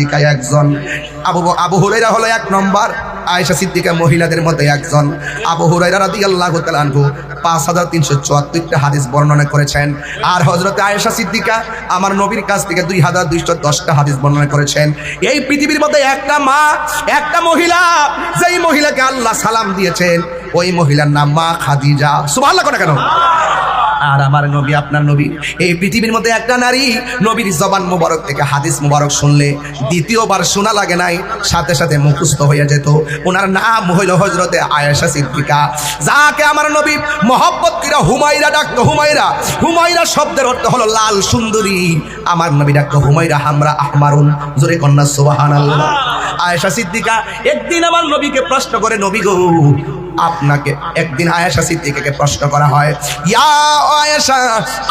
সিদ্দিকা একজন, আবু হুরায়রা হলো এক নম্বর, আয়েশা সিদ্দিকা মহিলাদের মধ্যে একজন। আবু হুরায়রা রাদিয়াল্লাহু তাআলা আনহু 5374টা হাদিস বর্ণনা করেছেন, আর হযরত আয়েশা সিদ্দিকা আমার নবীর কাছ থেকে 2210টা হাদিস বর্ণনা করেছেন। এই পৃথিবীর মধ্যে একটা মা, একটা মহিলা, যেই মহিলাকে আল্লাহ সালাম দিয়েছেন ওই মহিলার নাম মা খাদিজা। সুবহানাল্লাহ করে কেন? আর আমার নবী, আপনার নবী, এই পৃথিবীর মধ্যে একটা নারী নবীর জবান মুবারক থেকে হাদিস মুবারক শুনলে দ্বিতীয়বার শোনা লাগে নাই, সাথে সাথে মুখস্থ হয়ে যেত। ওনার নাম হইল হযরতে আয়েশা সিদ্দিকা, যাকে আমার নবী মহব্বত করে হুমায়রা ডাকতো। হুমায়রা, হুমায়রা শব্দের অর্থ হলো লাল সুন্দরী। আমার নবী ডাকতো হুমায়রা হামরা আহমারুন। জোরে কন্যা সুবহানাল্লাহ। আয়েশা সিদ্দিকা একদিন আমার নবীকে প্রশ্ন করে, নবী গো আপনাকে, একদিন আয়েশা সিদ্দিকাকে প্রশ্ন করা হয়, ইয়া আয়েশা,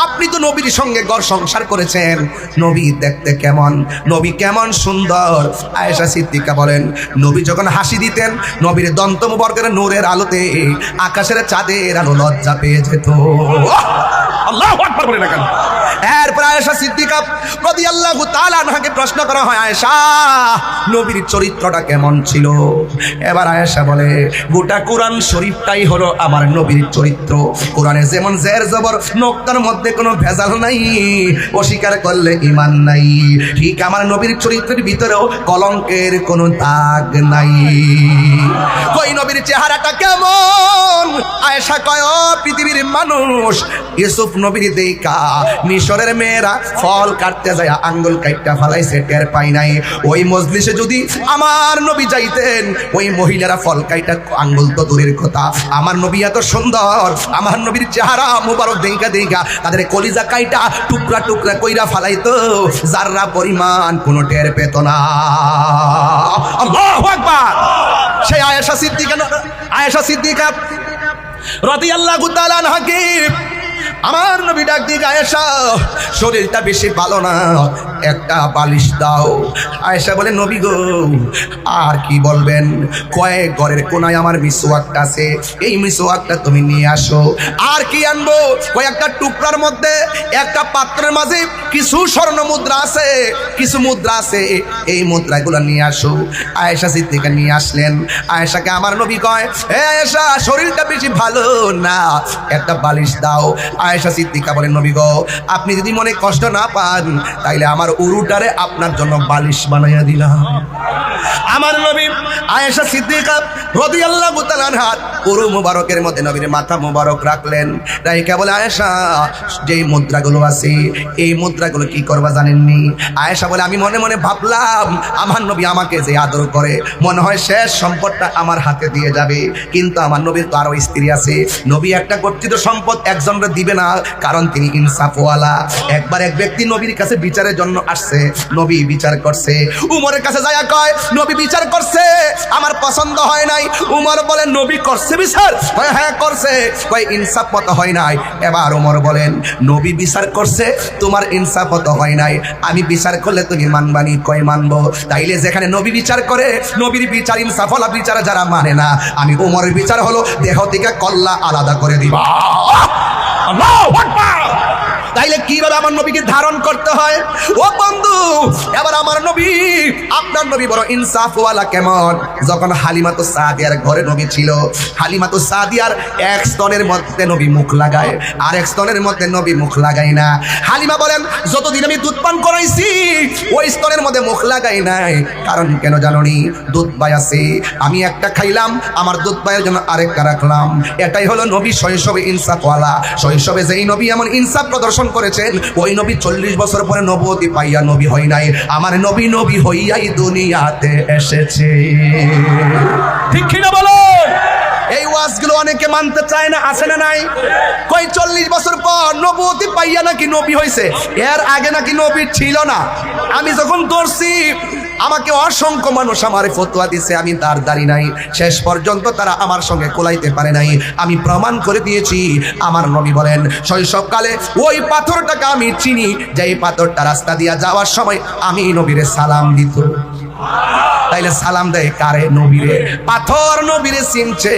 আপনি তো নবীর সঙ্গে ঘর সংসার করেছেন, নবী দেখতে কেমন, নবী কেমন সুন্দর? আয়েশা সিদ্দিকা বলেন, নবী যখন হাসি দিতেন নবীর দন্ত মুবারকের নূরের আলোতে আকাশের চাঁদের আলো লজ্জা পেয়ে যেত। আল্লাহু আকবার বলে না কেন? এরপর আয়েশা সিদ্দিকা রাদিয়াল্লাহু তাআলা আনহাকে প্রশ্ন করা হয়, আয়েশা নবীর চরিত্রটা কেমন ছিল? এবার আয়েশা বলে, গোটা কোরআন শরীফটাই হলো আমার নবীর চরিত্র। কোরআনে যেমন জের জবর নোক্তার মধ্যে কোনো ভেজাল নাই, অস্বীকার করলে ঈমান নাই, ঠিক আমার নবীর চরিত্রের ভিতরেও কলঙ্কের কোনো দাগ নাই। কই নবীর চেহারাটা কেমন? আয়েশা কয়, ও পৃথিবীর মানুষ, ইউসুফ নবীর দেখা মিশরের মেয়েরা ফল কাটতে যায় আঙ্গুল কাটটা ফালাইছে, টের পাই নাই। ওই মজলিসে যদি আমার নবী যাইতেন, ওই মহিলারা ফল কাইটা আঙ্গুল তো দূরের কথা, আমার নবী এত সুন্দর, আমার নবীর চেহারা মুবারক দেখা দেখা তাদের কলিজা কাইটা টুকরা টুকরা কইরা ফালাইতো, যাররা পরিমাণ কোনো টের পেত না। আল্লাহু আকবার। সেই আয়েশা সিদ্দিকা রাদিয়াল্লাহু তাআলা আনহাকে আমার নবী ডাক দিয়ে, আয়েশা শরীরটা বেশি ভালো না, একটা বালিশ দাও। আয়েশা বলে, নবী গো আর কি বলবেন? কয়েক ঘরের কোনায় আমার মিসওয়াকটা আছে, এই মিসওয়াকটা তুমি নিয়ে আসো। আর কি আনবো? কয়েকটা টুকরার মধ্যে একটা পাত্রের মাঝে কিছু স্বর্ণ মুদ্রা আছে, কিছু মুদ্রা আছে, এই মুদ্রাগুলো নিয়ে আসো। আয়েশা সিদ্দিকা নিয়ে আসলেন। আয়েশাকে আমার নবী কয়, হে আয়েশা শরীরটা বেশি ভালো না, একটা বালিশ দাও। আয়েশা সিদ্দিকা বলেন, নবী গো আপনি যদি মনে কষ্ট না পান তাইলে আমার উরুটারে আপনার জন্য বালিশ বানাইয়া দিলাম। আমার নবী আয়েশা সিদ্দিকা রাদিয়াল্লাহু তাআলা আনহা উরু মুবারকের মধ্যে নবীর মাথা মুবারক রাখলেন, রাইকা বলে, আয়েশা যেই মুদ্রাগুলো আছে এই মুদ্রাগুলো কি করবা জানেননি? আয়েশা বলে, আমি মনে মনে ভাবলাম আমার নবী আমাকে যে আদর করে মনে হয় শেষ সম্পদটা আমার হাতে দিয়ে যাবে, কিন্তু আমার নবীর তো আরো স্ত্রী আছে, নবী একটা গচ্ছিত সম্পদ একজনকে দিবে না, কারণ তিনি ইনসাফওয়ালা। একবার এক ব্যক্তি নবীর কাছে বিচারের জন্য আসছে, নবী বিচার করছে, উমরের কাছে যায় কয়, নবী বিচার করছে আমার পছন্দ হয় নাই। উমর বলেন, নবী করছে বিচার? হ্যাঁ করছে। কয় ইনসাফ মতো হয় নাই। এবার উমর বলেন, নবী বিচার করছে তোমার ইনসাফ মতো হয় নাই, আমি বিচার করলে তুমি মানবানি? কয় মানবো। তাইলে যেখানে নবী বিচার করে, নবীর বিচার ইনসাফওয়ালা বিচার যারা মানে না, আমি উমরের বিচার হলো দেহ থেকে কল্লা আলাদা করে দিবা। আল্লাহু আকবার। তাইলে কিভাবে আমার নবীকে ধারণ করতে হয়? ও বন্ধু, এবার আমার নবী, আপনার নবী বড় ইনসাফওয়ালা কেমন? যখন হালিমাতুস সাদিয়ার ঘরে নবী ছিল, হালিমাতুস সাদিয়ার এক স্তনের মধ্যে নবী মুখ লাগায়, আর এক স্তনের মধ্যে নবী মুখ লাগায় না। হালিমা বলেন, যতদিন আমি দুধ পান করাইছি ওই স্তনের মধ্যে মুখ লাগাই নাই, কারণ কেন জানোনি? দুধ পাই আছে, আমি একটা খাইলাম, আমার দুধ পাইয়ের জন্য আরেকটা রাখলাম। এটাই হলো নবী শৈশবে ইনসাফওয়ালা। শৈশবে যেই নবী এমন ইনসাফ প্রদর্শন করেছেন, ওই নবী 40 বছর পরে নবুয়তি পাইয়া নবী হয় নাই, আমার নবী নবী হইয়াই দুনিয়াতে এসেছে। ঠিক কি না বলো? এই ওয়াজগুলো অনেকে মানতে চায় না, আছে না নাই? কই 40 বছর পর নবুয়তি পাইয়া নাকি নবী হইছে, এর আগে নাকি নবী ছিল না। আমি যখন ধরছি আমাকে অসংখ্য মানুষ আমার ফতোয়া দিছে, আমি তার দাঁড়ি নাই, শেষ পর্যন্ত তারা আমার সঙ্গে কোলাইতে পারে নাই। আমি প্রমাণ করে দিয়েছি। আমার নবী বলেন, শৈশবকালে ওই পাথরটাকে আমি চিনি, যে এই পাথরটা রাস্তা দিয়া যাওয়ার সময় আমি নবীরে সালাম দিত। তাইলে সালাম দেয় কারে? নবীরে। পাথর নবীরে চিনছে,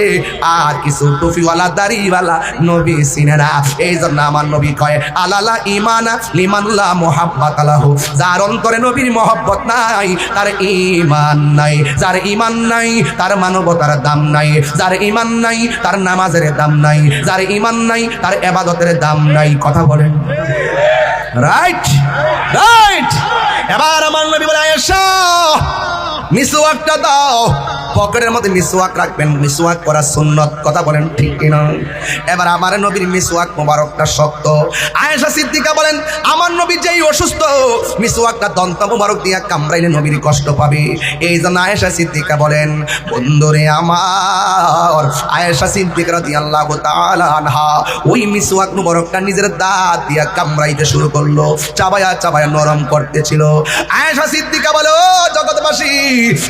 আর কিছু টুপিওয়ালা দাড়িওয়ালা নবী চিনে না। এই জন্য আমার নবী কয় আলালা ইমানা লিমানুল্লাহ মুহাব্বাত আলাহু, যার অন্তরে নবীর মহব্বত নাই তার ঈমান নাই, যার ঈমান নাই তার মানবতার দাম নাই, যার ঈমান নাই তার নামাজের দাম নাই, যার ঈমান নাই তার ইবাদতের দাম নাই। কথা বলেন রাইট? রাইট। এবার আমার নবী বলে আয়েশা মিসওয়াকটা দাও। পকেটের মধ্যে মিসওয়াক রাখবেন, মিসওয়াক করা সুন্নত। কথা বলেন ঠিক কিনা? এবার আমার নবীর মিসওয়াক মোবারকটা শক্ত। আয়েশা সিদ্দিকা বলেন আমার নবী যেই অসুস্থ, মিসওয়াকটা দন্ত মোবারক দিয়া কামড়াইলে নবীর কষ্ট পাবে। এই জন্য আয়েশা সিদ্দিকা বলেন বন্ধুরে আমার, আয়েশা সিদ্দিকা রাদিয়াল্লাহু তাআলা আনহা ওই মিসওয়াক মোবারকটা নিজের দাঁত দিয়া কামড়াইতে শুরু করলো, চাবায়া চাবায়া নরম করতেছিল। আয়েশা সিদ্দিকা বলে ও জগৎবাসী,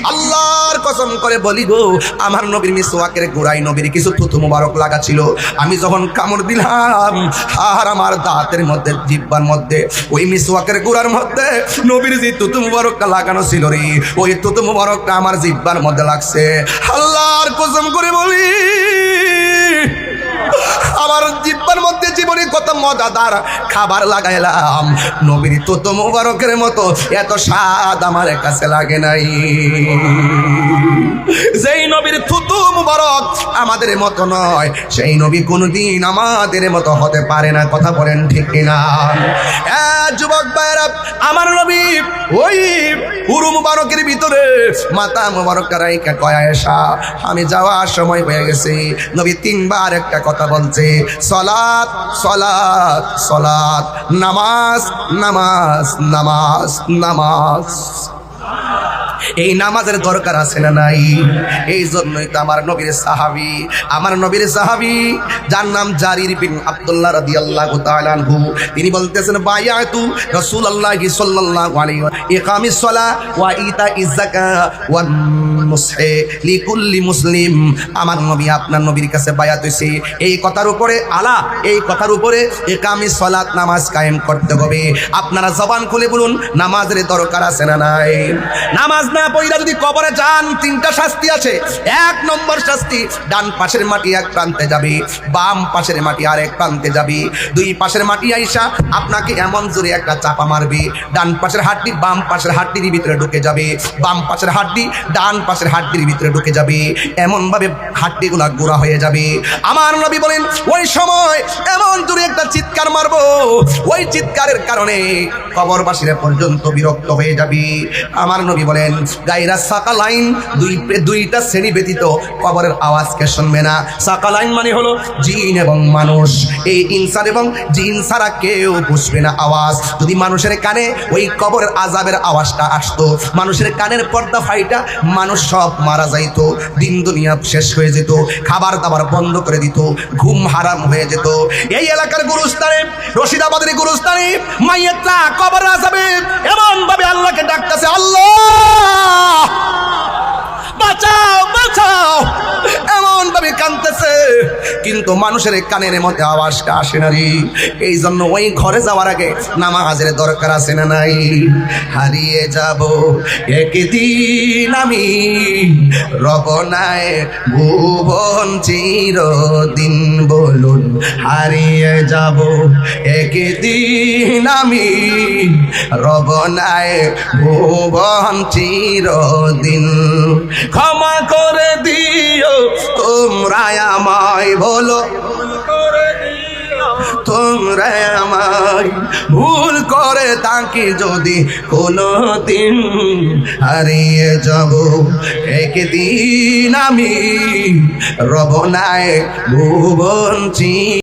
আল্লাহর কসম করে বলি গো, আমার নবীর মিসওয়াকের গোড়ায় নবীর কিছু থুতু মুবারক লাগা ছিল। আমি যখন কামড় দিলাম, আর আমার দাঁতের মধ্যে জিহ্বার মধ্যে ওই মিসওয়াকের গোড়ার মধ্যে নবীর যে থুতু মুবারকটা লাগানো ছিল রে, ওই থুতু মুবারকটা আমার জিহ্বার মধ্যে লাগছে। আল্লাহর কসম করে বলি, আমার জিহ্বার মধ্যে জীবনে কত মজাদার খাবার লাগাইলাম, নবীর থুতু মুবারকের মতো এত স্বাদ আমার কাছে লাগে নাই। যেই নবীর থুতু মুবারক আমাদের মতো নয়, সেই নবী কোনদিন আমাদের মতো হতে পারে না। কথা বলেন ঠিক কিনা? যুবক ভাইরা, আমার নবী ওই উরু মুবারকের ভিতরে মাথা মুবারকটা রাইখা কয় আয়েশা আমি যাওয়ার সময় হয়ে গেছে। নবী তিনবার একটা কথা বলছে, সালাত সালাত সালাত, নামাজ নামাজ নামাজ নামাজ। এই নামাজের দরকার আছে না নাই? এই জন্যই তো আমার নবীর সাহাবী যার নাম জারির বিন আব্দুল্লাহ রাদিয়াল্লাহু তাআলা আনহু, তিনি বলতেছেন বায়াতু রাসূলুল্লাহি সাল্লাল্লাহু আলাইহি ওয়া ইকামিস সালাহ ওয়া ইতাইজ যাকাত ওয়া মুসহি লিকুল্লি মুসলিম। আমার নবী আপনার নবীর কাছে বায়াত হইছে এই কথার উপরে, আলা এই কথার উপরে ইকামিস সালাত, নামাজ কায়েম করতে হবে। আপনারা জবান খুলে বলুন নামাজের দরকার আছে না নাই? নামাজ না পড়িয়া যদি কবরে যান, তিনটা শাস্তি আছে। এক নম্বর শাস্তি, ডান পাশের মাটি এক প্রান্তে যাবে, বাম পাশের মাটি আর এক প্রান্তে যাবে। দুই পাশের মাটি আইসা আপনাকে এমন জোরে একটা চাপা মারবে, ডান পাশের হাড্ডি বাম পাশের হাড্ডির ভিতরে ঢুকে যাবে, বাম পাশের হাড্ডি ডান পাশের হাড্ডির ভিতরে ঢুকে যাবে, এমন ভাবে হাড্ডিগুলা গোড়া হয়ে যাবে। আমার নবী বলেন ওই সময় এমন জোরে একটা চিৎকার মারবো, ওই চিৎকারের কারণে কবরবাসীরা পর্যন্ত বিরক্ত হয়ে যাবে। আমার নবী বলেন গায়রা সাকালাইন, দুইটা শ্রেণী ব্যতীত কবরের আওয়াজকে শুনবে না। সাকালাইন মানে হলো জিন এবং মানুষ। এই ইনসান এবং জিন ছাড়া কেউ বুঝবে না আওয়াজ। যদি মানুষের কানে ওই কবরের আযাবের আওয়াজটা আসতো, মানুষের কানের পর্দা ফাইটা মানুষ সব মারা যাইত, দিন দুনিয়া শেষ হয়ে যেত, খাবার দাবার বন্ধ করে দিত, ঘুম হারাম হয়ে যেত। এই এলাকার গুরুস্থানে, রশিদাবাদের গুরুস্থানে মাইয়াতরা কবর আযাবে এমন ভাবে আল্লাহকে ডাকতেছে, আল্লাহ বাঁচাও বাঁচাও, এমন ভাবে কাঁদতেছে, কিন্তু মানুষের কানের মধ্যে আওয়াজটা আসে না রে। এই জন্য ওই ঘরে যাওয়ার আগে নামাজের দরকার আছে না নাই? হারিয়ে যাব একদিন আমি, রবনায় ভুবন চিরদিন, বলুন হারিয়ে যাব একদিন আমি, রবনায় ভুবন চিরদিন। ক্ষমা করে দিও তোমরা আমায়, বলো তোমরা আমায়, ভুল করে তাকে যদি কোনো দিন, হারিয়ে যাব একদিন আমি, রবনায় ভুবন চির।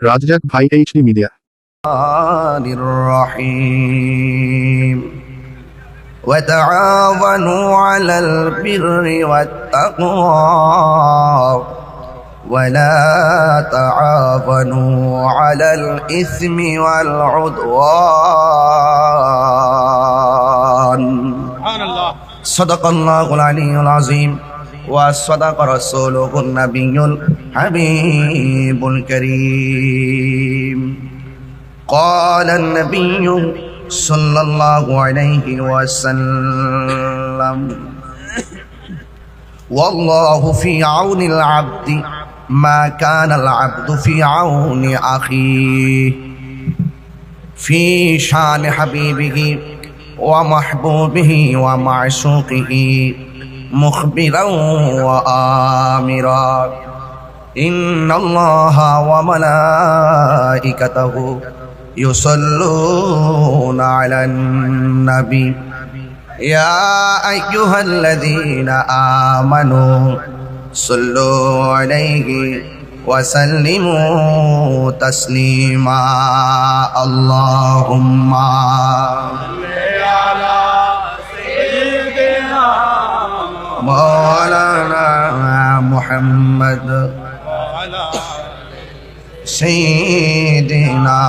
রাজ্জাক ভাই এইচডি মিডিয়া। রহিম وتعاونوا على البر والتقوى ولا تعاونوا على الإثم والعدوان. صدق الله العلي العظيم وصدق رسوله النبي الحبيب الكريم. قال النبي صلى الله عليه وسلم والله في عون العبد ما كان العبد في عون أخيه في شان حبيبه ومحبوبه ومعشوقه مخبرا وآمرا إن الله وملائكته يصلون على النبي يا أيها الذين آمنوا صلوا عليه وسلموا تسليما اللهم مولانا محمد سيدنا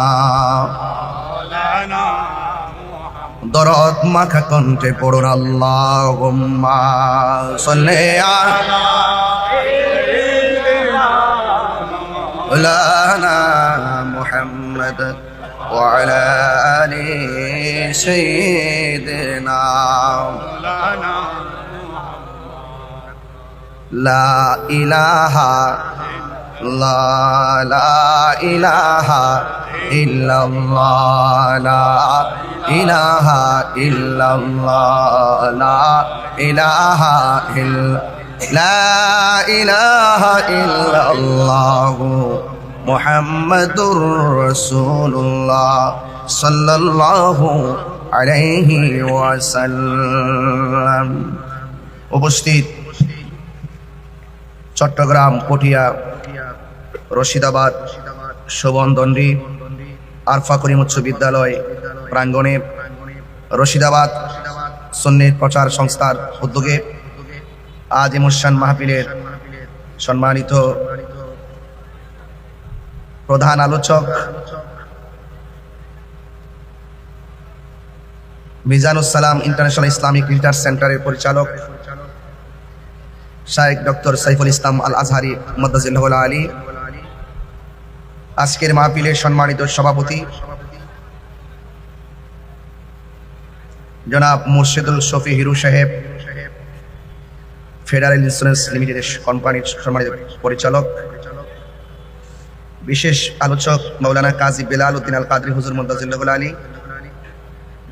দরদ মাখা কণ্ঠে পড়ুন আল্লাহুম্মা সাল্লি আলা مولانا محمد وعلى آل سيدنا لا إله لا إله إلا الله لا إله إلا الله لا إله إلا لا إله إلا الله محمد رسول الله صلى الله عليه وسلم উপস্থিত চট্টগ্রাম পটিয়া রশিদাবাদ শোভনদণ্ডী আরফা করিম উচ্চ বিদ্যালয় প্রাঙ্গণে রশিদাবাদ সুন্নি প্রচার সংস্থার উদ্যোগে আজ মুশান মাহফিলের সম্মানিত প্রধান আলোচক মিজানুস সালাম ইন্টারন্যাশনাল ইসলামিক রিসার্চ সেন্টারের পরিচালক শাইখ ডক্টর সাইফুল ইসলাম আল আজহারি মুদাজ্জিলুল আলী, আজকের মাহফিলের সম্মানিত সভাপতি জনাব মুর্শিদুল শফি হিরু সাহেব, ফেডারেল ইন্স্যুরেন্স লিমিটেডের কোম্পানির সম্মানিত পরিচালক, বিশেষ আলোচক মাওলানা কাজী বেলাল উদ্দিন আল কাদরি হুজুর মুদাজ্জিলুল আলী,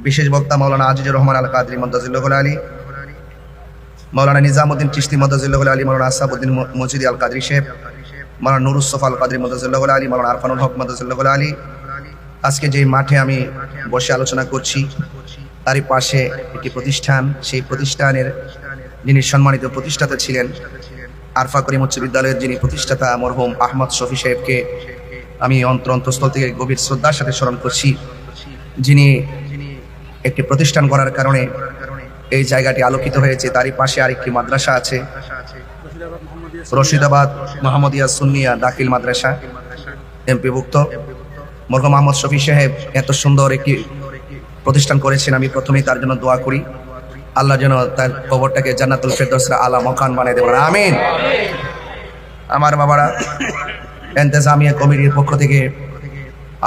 বিশেষ বক্তা মাওলানা আজিজুর রহমান আল কাদরি মুদাজ্জিলুল আলী, মাওলানা নিজামউদ্দিন চিশতি মুদাজ্জিলুল আলী, মাওলানা আসাবউদ্দিন মজিদি আল কাদরি সাহেব, মাওলানা নুরুস সফা আল কাদরি মুদাজ্জিলুল আলী, মাওলানা আরফানুল হক মুদাজ্জিলুল আলী। আজকে যে মাঠে আমি বসে আলোচনা করছি তারই পাশে একটি প্রতিষ্ঠান, সেই প্রতিষ্ঠানের যিনি সম্মানিত প্রতিষ্ঠাতা ছিলেন আরফা করিম উচ্চ বিদ্যালয়ের যিনি প্রতিষ্ঠাতা মরহুম আহমদ শফি সাহেবকে আমি অন্তরস্থল থেকে গভীর শ্রদ্ধার সাথে স্মরণ করছি, যিনি একটি প্রতিষ্ঠান করার কারণে এই জায়গাটি আলোকিত হয়েছে। তারই পাশে আরেকটি মাদ্রাসা আছে, রশিদাবাদ মোহাম্মদিয়া সুন্নিয়া দাখিল মাদ্রাসা এমপিভুক্ত। মরহুম আহমদ শফি সাহেব এত সুন্দর একটি প্রতিষ্ঠান করেছেন, আমি প্রথমেই তার জন্য দোয়া করি আল্লাহ যেন তার কবরটাকে জান্নাতুল ফেরদৌসের আলা মকান বানিয়ে দেবেন, আমিন। আমার বাবারা, ইন্তেজামিয়া কমিটির পক্ষ থেকে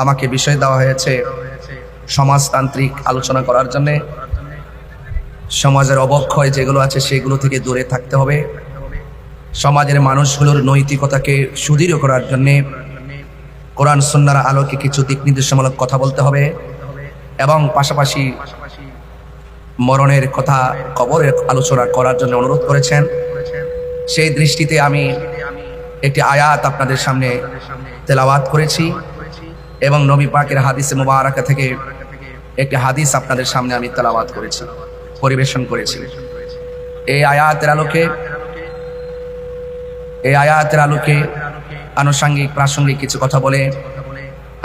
আমাকে বিষয় দেওয়া হয়েছে সমাজতান্ত্রিক আলোচনা করার জন্যে। সমাজের অবক্ষয় যেগুলো আছে সেগুলো থেকে দূরে থাকতে হবে, সমাজের মানুষগুলোর নৈতিকতাকে সুদৃঢ় করার জন্যে কোরআন সুন্নাহর আলোকে কিছু দিক নির্দেশমূলক কথা বলতে হবে, এবং পাশাপাশি মরণের কথা, কবরের আলোচনা করার জন্য অনুরোধ করেছেন। সেই দৃষ্টিতে আমি একটি আয়াত আপনাদের সামনে তেলাওয়াত করেছি এবং নবী পাকের হাদিসে মুবারাকা থেকে একটি হাদিস আপনাদের সামনে আমি তেলাওয়াত করেছি, পরিবেশন করেছি। এই আয়াতের আলোকে আনুষঙ্গিক প্রাসঙ্গিক কিছু কথা বলে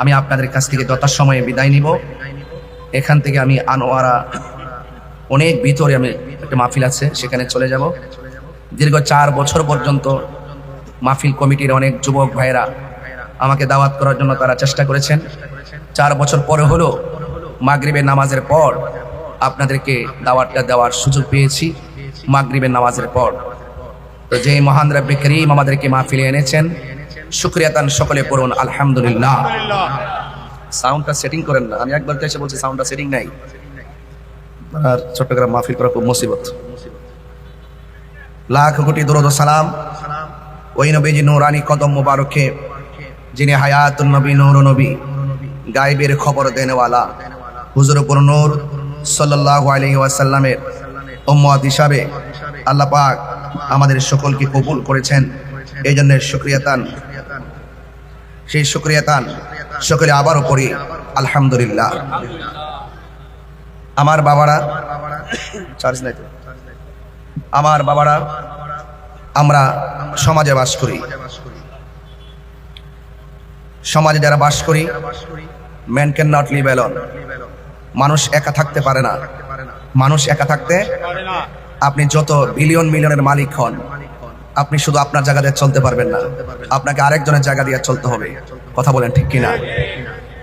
আমি আপনাদের কাছ থেকে যথাসময়ে বিদায় নিব। এখান থেকে আমি আনোয়ারা অনেক ভিতরে আমি একটা মাহফিল আছে সেখানে চলে যাব। দীর্ঘ 4 বছর পর্যন্ত মাহফিল কমিটির অনেক যুবক ভাইয়েরা আমাকে দাওয়াত করার জন্য তারা চেষ্টা করেছেন। 4 বছর পরে হলো মাগরিবের নামাজের পর আপনাদেরকে দাওয়াতটা দেওয়ার সুযোগ পেয়েছি, মাগরিবের নামাজের পর। তো যে মহান রব্বে করিম আমাদেরকে মাহফিলে এনেছেন, শুকরিয়া তান সকলে পড়ুন আলহামদুলিল্লাহ। সাউন্ডটা সেটিং করেন না, আমি একবার এসে বলছি সাউন্ডটা সেটিং নাই। আর চট্টগ্রাম মাহফিল করা খুব মুসিবত। লাখ কোটি দরুদ ও সালাম ওই নবীজি নূরানি কদম মুবারকে যিনি হায়াতুন নবী নূর নবী গায়েবের খবর দেনেওয়ালা হুজুর পুর নূর সাল্লাল্লাহু আলাইহি ওয়াসাল্লামের উম্মত হিসাবে আল্লাহ পাক আমাদের সকলকে কবুল করেছেন। এই জন্য শুকরিয়াতান, সেই শুকরিয়াতান সকলে আবারও পড়ি আলহামদুলিল্লাহ। আমার বাবারা, চার্জ নাই তো, আমার বাবারা, আমরা সমাজে বাস করি। সমাজে যারা বাস করি, man can not live alone. মানুষ একা থাকতে পারে না। মানুষ একা থাকতে, আপনি যত বিলিয়ন মিলিয়নের মালিক হন, আপনি শুধু আপনার জায়গা দিয়ে চলতে পারবেন না, আপনাকে আরেকজনের জায়গা দিয়ে চলতে হবে। কথা বলেন ঠিক কিনা?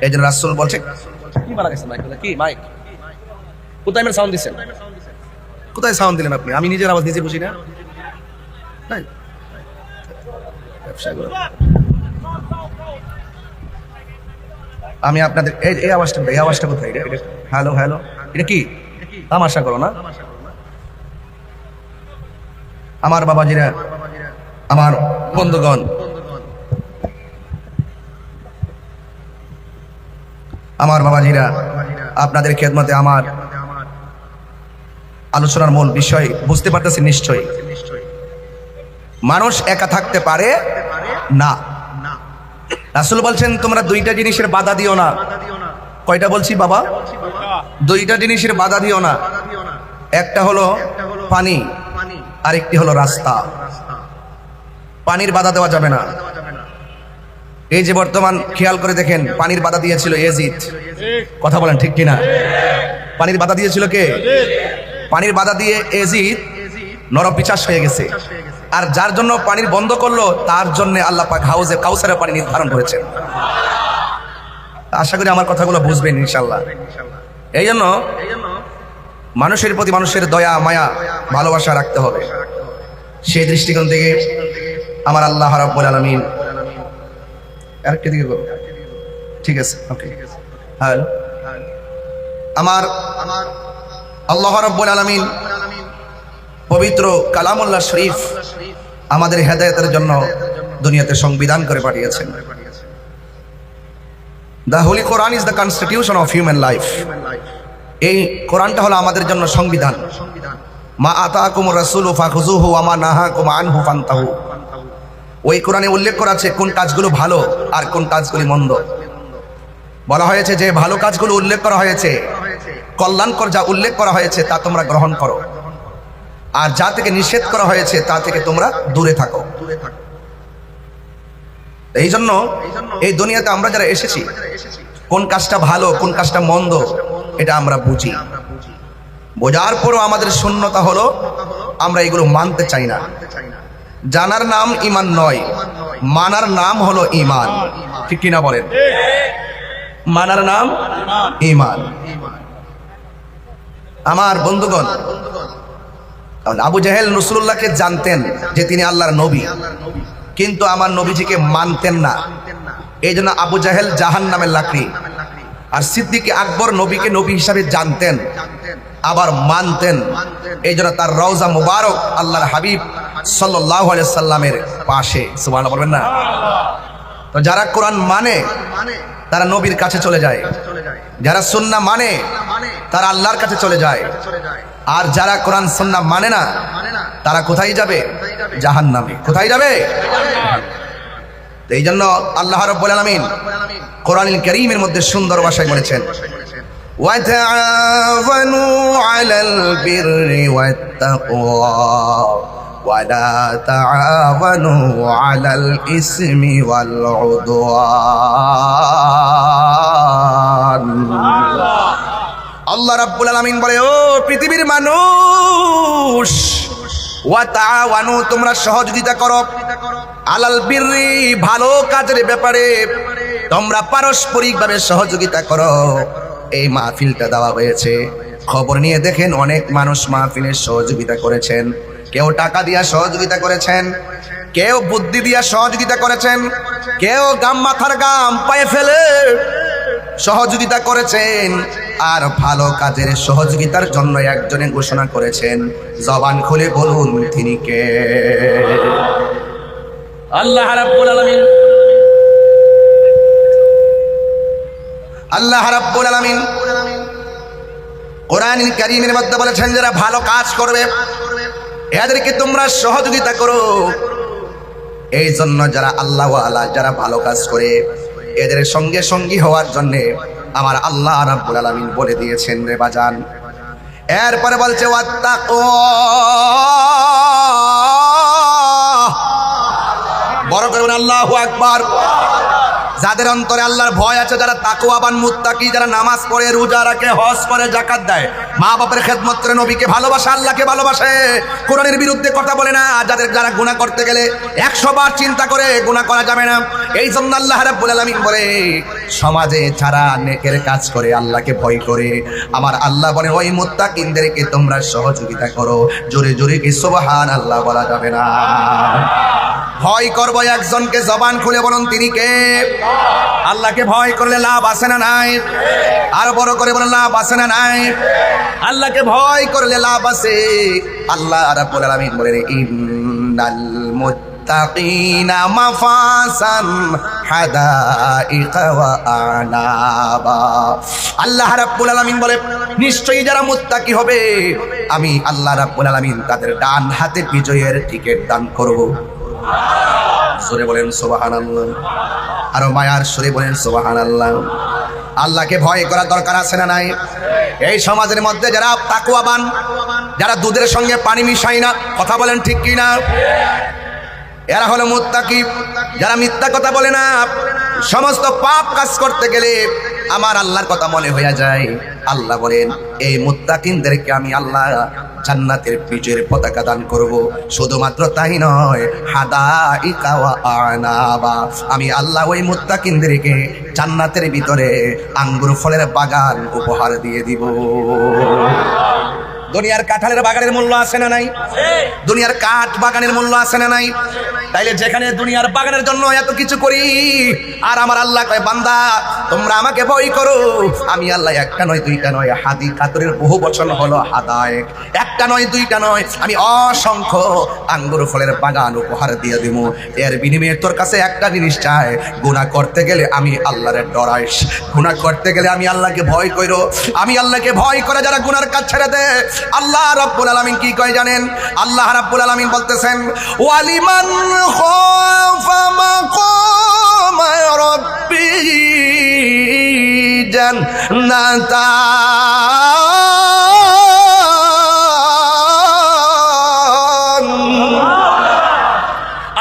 এই জন্য রাসূল বলছে, কি মারা গেছে মাইক? কি মাইক কোথায় সাউন্ড দিচ্ছেন? কোথায় সাউন্ড দিলেন আপনি? আমি নিজের আওয়াজ নিজে বুঝি না। আমি আপনাদের এই আওয়াজটা কোথায়? হ্যালো হ্যালো, এটা কি তামাশা করো না? আমার বাবাজিরা, আমার বন্ধুগণ, আমার বাবাজিরা, আপনাদের খেদমতে আমার আলোচনার মূল বিষয় বুঝতে পারতেছেন নিশ্চয়ই। মানুষ একা থাকতে পারে না। রাসূল বলছেন, তোমরা দুইটা জিনিসের বাধা দিও না। কয়টা বলছি বাবা? দুইটা জিনিসের বাধা দিও না। একটা হলো পানি, আরেকটি হলো রাস্তা। পানির বাধা দেওয়া যাবে না। এই যে বর্তমান খেয়াল করে দেখেন, পানির বাধা দিয়েছিল এজিদ। কথা বলেন ঠিক কিনা? পানির বাধা দিয়েছিল কে? পানির বাধা দিয়ে এজিদ নরপিশাচ হয়ে গেছে। আর যার জন্য পানির বন্ধ করলো, তার জন্য আল্লাহ পাক হাউজে কাউসারের পানি নির্ধারণ করেছেন। আশা করি আমার কথাগুলো বুঝবেন ইনশাআল্লাহ। এই জন্য মানুষের প্রতি মানুষের দয়া মায়া ভালোবাসা রাখতে হবে। সেই দৃষ্টিকোণ থেকে আমার আল্লাহ রাব্বুল আলামিন, আরেকটা দিকে করো, ঠিক আছে, ওকে, হ্যালো। আমার আল্লাহ রাব্বুল আলামিন পবিত্র কালামুল্লাহ শরীফ আমাদের হেদায়েতের জন্য দুনিয়াতে সংবিধান করে পাঠিয়েছেন। The Holi Quran is the constitution of human life. এই কোরআনটা হলো আমাদের জন্য সংবিধান। মা আতাকুমুর রাসূলু ফাখুযুহু ওয়া মা নাহাকুম আনহু ফান্তাহু। ওই কোরআনে উল্লেখ করা আছে কোন কাজগুলো ভালো আর কোন কাজগুলো মন্দ। বলা হয়েছে যে ভালো কাজগুলো উল্লেখ করা হয়েছে, কল্যাণকর যা উল্লেখ করা হয়েছে তা তোমরা গ্রহণ করো, আর যা থেকে নিষেধ করা হয়েছে তা থেকে তোমরা দূরে থাকো। এই জন্য এই দুনিয়াতে আমরা যারা এসেছি, কোন কাজটা ভালো কোন কাজটা মন্দ এটা আমরা বুঝি। বোঝার পরও আমাদের শূন্যতা হলো আমরা এগুলো মানতে চাই না। জানার নাম ঈমান নয়, মানার নাম হলো ঈমান। ঠিক কিনা বলেন? মানার নাম ঈমান। আমার বন্ধুগণ, আবু জাহেল রাসূলুল্লাহকে জানতেন যে তিনি আল্লাহর নবী, কিন্তু আমার নবীজিকে মানতেন না। এই জন্য আবু জাহেল জাহান্নামের লাকড়ি। আর সিদ্দিক আকবর নবীকে নবী হিসাবে জানতেন, আবার মানতেন। এই জন্য তার রওজা মুবারক আল্লাহর হাবিব সাল্লাল্লাহু আলাইহি সাল্লামের পাশে। সুবহানাল্লাহ বলবেন না? তো যারা কোরআন মানে তারা নবীর কাছে চলে যায়, যারা সুন্নাহ মানে তারা আল্লাহর কাছে চলে যায়। আর যারা কোরআন সুন্নাহ মানে না তারা কোথায় যাবে? জাহান্নামে। কোথায় যাবে? এই জন্য আল্লাহ রাব্বুল আলামিন কোরআনুল কারীমের মধ্যে সুন্দর ভাষায় বলেছেন, ওয়া তাআওয়ানু আলাল বিররি ওয়াত তাকওয়া ওয়া লা তাআওয়ানু আলাল ইসমি ওয়াল উদওয়ান। আল্লাহ রাব্বুল আলামিন বলে, ও পৃথিবীর মানুষ, ওয়া তাআওয়ানু তোমরা সহযোগিতা করো, আলাল বিররি ভালো কাজের ব্যাপারে তোমরা পারস্পরিকভাবে সহযোগিতা করো। এই মাহফিলটা দেওয়া হয়েছে, খবর নিয়ে দেখেন অনেক মানুষ মাহফিলের সহযোগিতা করেছেন। কেউ টাকা দিয়া সহযোগিতা করেছেন, কেউ বুদ্ধি দিয়া সহযোগিতা করেছেন, কেউ গাম মাথার গাম পায়ে ফেলে সহযোগিতা করেছেন, আর ভালো কাজের সহযোগিতার জন্য একজনে ঘোষণা করেছেন। জবান খুলে বলুন তিনি কে? আল্লাহ রাব্বুল আলামিন। আল্লাহ রাব্বুল আলামিন কোরআনুল কারীমের মধ্যে বলেছেন, যারা ভালো কাজ করবে এদেরকে তোমরা সহযোগিতা করো। এই জন্য যারা আল্লাহ ওয়ালা, যারা ভালো কাজ করে এদের সঙ্গে সঙ্গী হওয়ার জন্য আমার আল্লাহ রাব্বুল আলামিন বলে দিয়েছেন রে বাজান। এরপরে বলছে বড় করে বলুন আল্লাহু আকবার। যাদের অন্তরে আল্লাহর ভয় আছে, যারা তাকওয়াবান মুত্তাকি, যারা নামাজ পড়ে, রোজা রাখে, হজ করে, যাকাত দেয়, মা বাবার খেদমত করে, নবীকে ভালোবাসে, আল্লাহকে ভালোবাসে, কোরআনের বিরুদ্ধে কথা বলে না, যারা গুনাহ করতে গেলে 100 বার চিন্তা করে গুনাহ করা যাবে না। এই জন্য আল্লাহ রাব্বুল আলামিন বলে, সমাজে যারা নেকের কাজ করে, আল্লাহকে ভয় করে, আমার আল্লাহ বলে ওই মুত্তাকিনদেরকে তোমরা সহযোগিতা করো। জোরে জোরে কি সুবহানাল্লাহ বলা যাবে না? ভয় করবো একজনকে, জবান খুলে বলুন তিনি কে? আল্লাহকে ভয় করলে লাভ আছে না নাই? আর বড় করে বলুন লাভ আছে না নাই? আল্লাহকে ভয় করলে লাভ আছে। আল্লাহ রাব্বুল আলামিন বলেন, ইন্নাল মুত্তাকিনা মাফাসান হাদাইকা ওয়া আনাবা। আল্লাহ রাব্বুল আলামিন বলে, নিশ্চয়ই যারা মুত্তাকি হবে আমি আল্লাহ রাব্বুল আলামিন তাদের ডান হাতে বিজয়ের টিকিট দান করব। সুরে বলেন সুবহানাল্লাহ। আর মায়ার সুরে বলেন সুবহানাল্লাহ। আল্লাহকে ভয় করার দরকার আছে না নাই? এই সমাজের মধ্যে যারা তাকওয়াবান, যারা দুধের সঙ্গে পানি মিশায় না, কথা বলেন ঠিক কি না? এরা হলো মুত্তাকি। যারা মিথ্যা কথা বলে না, সমস্ত পাপ কাজ করতে গেলে আমার আল্লাহর কথা মনে হয়ে যায়। আল্লাহ বলেন, এই মুত্তাকিনদেরকে আমি আল্লাহ জান্নাতের বিজয়ের পতাকা দান করব। শুধুমাত্র তাই নয়, হাদাইকা ওয়া আনাবা, আমি আল্লাহ ওই মুত্তাকিনদেরকে জান্নাতের ভিতরে আঙ্গুর ফলের বাগান উপহার দিয়ে দিব। দুনিয়ার কাঁঠালের বাগানের মূল্য আছে না নাই? দুনিয়ার কাঠ বাগানের মূল্য আছে না নাই? তাইলে যেখানে দুনিয়ার বাগানের জন্য এত কিছু করি, আর আমার আল্লাহ কয়, বান্দা তোমরা আমাকে ভয় করো, আমি আল্লাহ একটা নয় দুইটা নয়, হাদি কাতরের বহু বচন হলো হাদায়েক, একটা নয় দুইটা নয়, আমি অসংখ্য আঙ্গুর ফলের বাগান উপহার দিয়ে দিব। এর বিনিময়ে তোর কাছে একটা জিনিস চাই, গুনাহ করতে গেলে আমি আল্লাহরে ডরাইস, গুনাহ করতে গেলে আমি আল্লাহকে ভয় করো। আমি আল্লাহকে ভয় করে যারা গুনার কাজ ছেড়ে দেয়, আল্লাহ রাব্বুল আলামিন কি কয় জানেন? আল্লাহ রাব্বুল আলামিন বলতেছেন, ওয়ালিমান খাফা মাকাম রাব্বিহি জান্নাতান।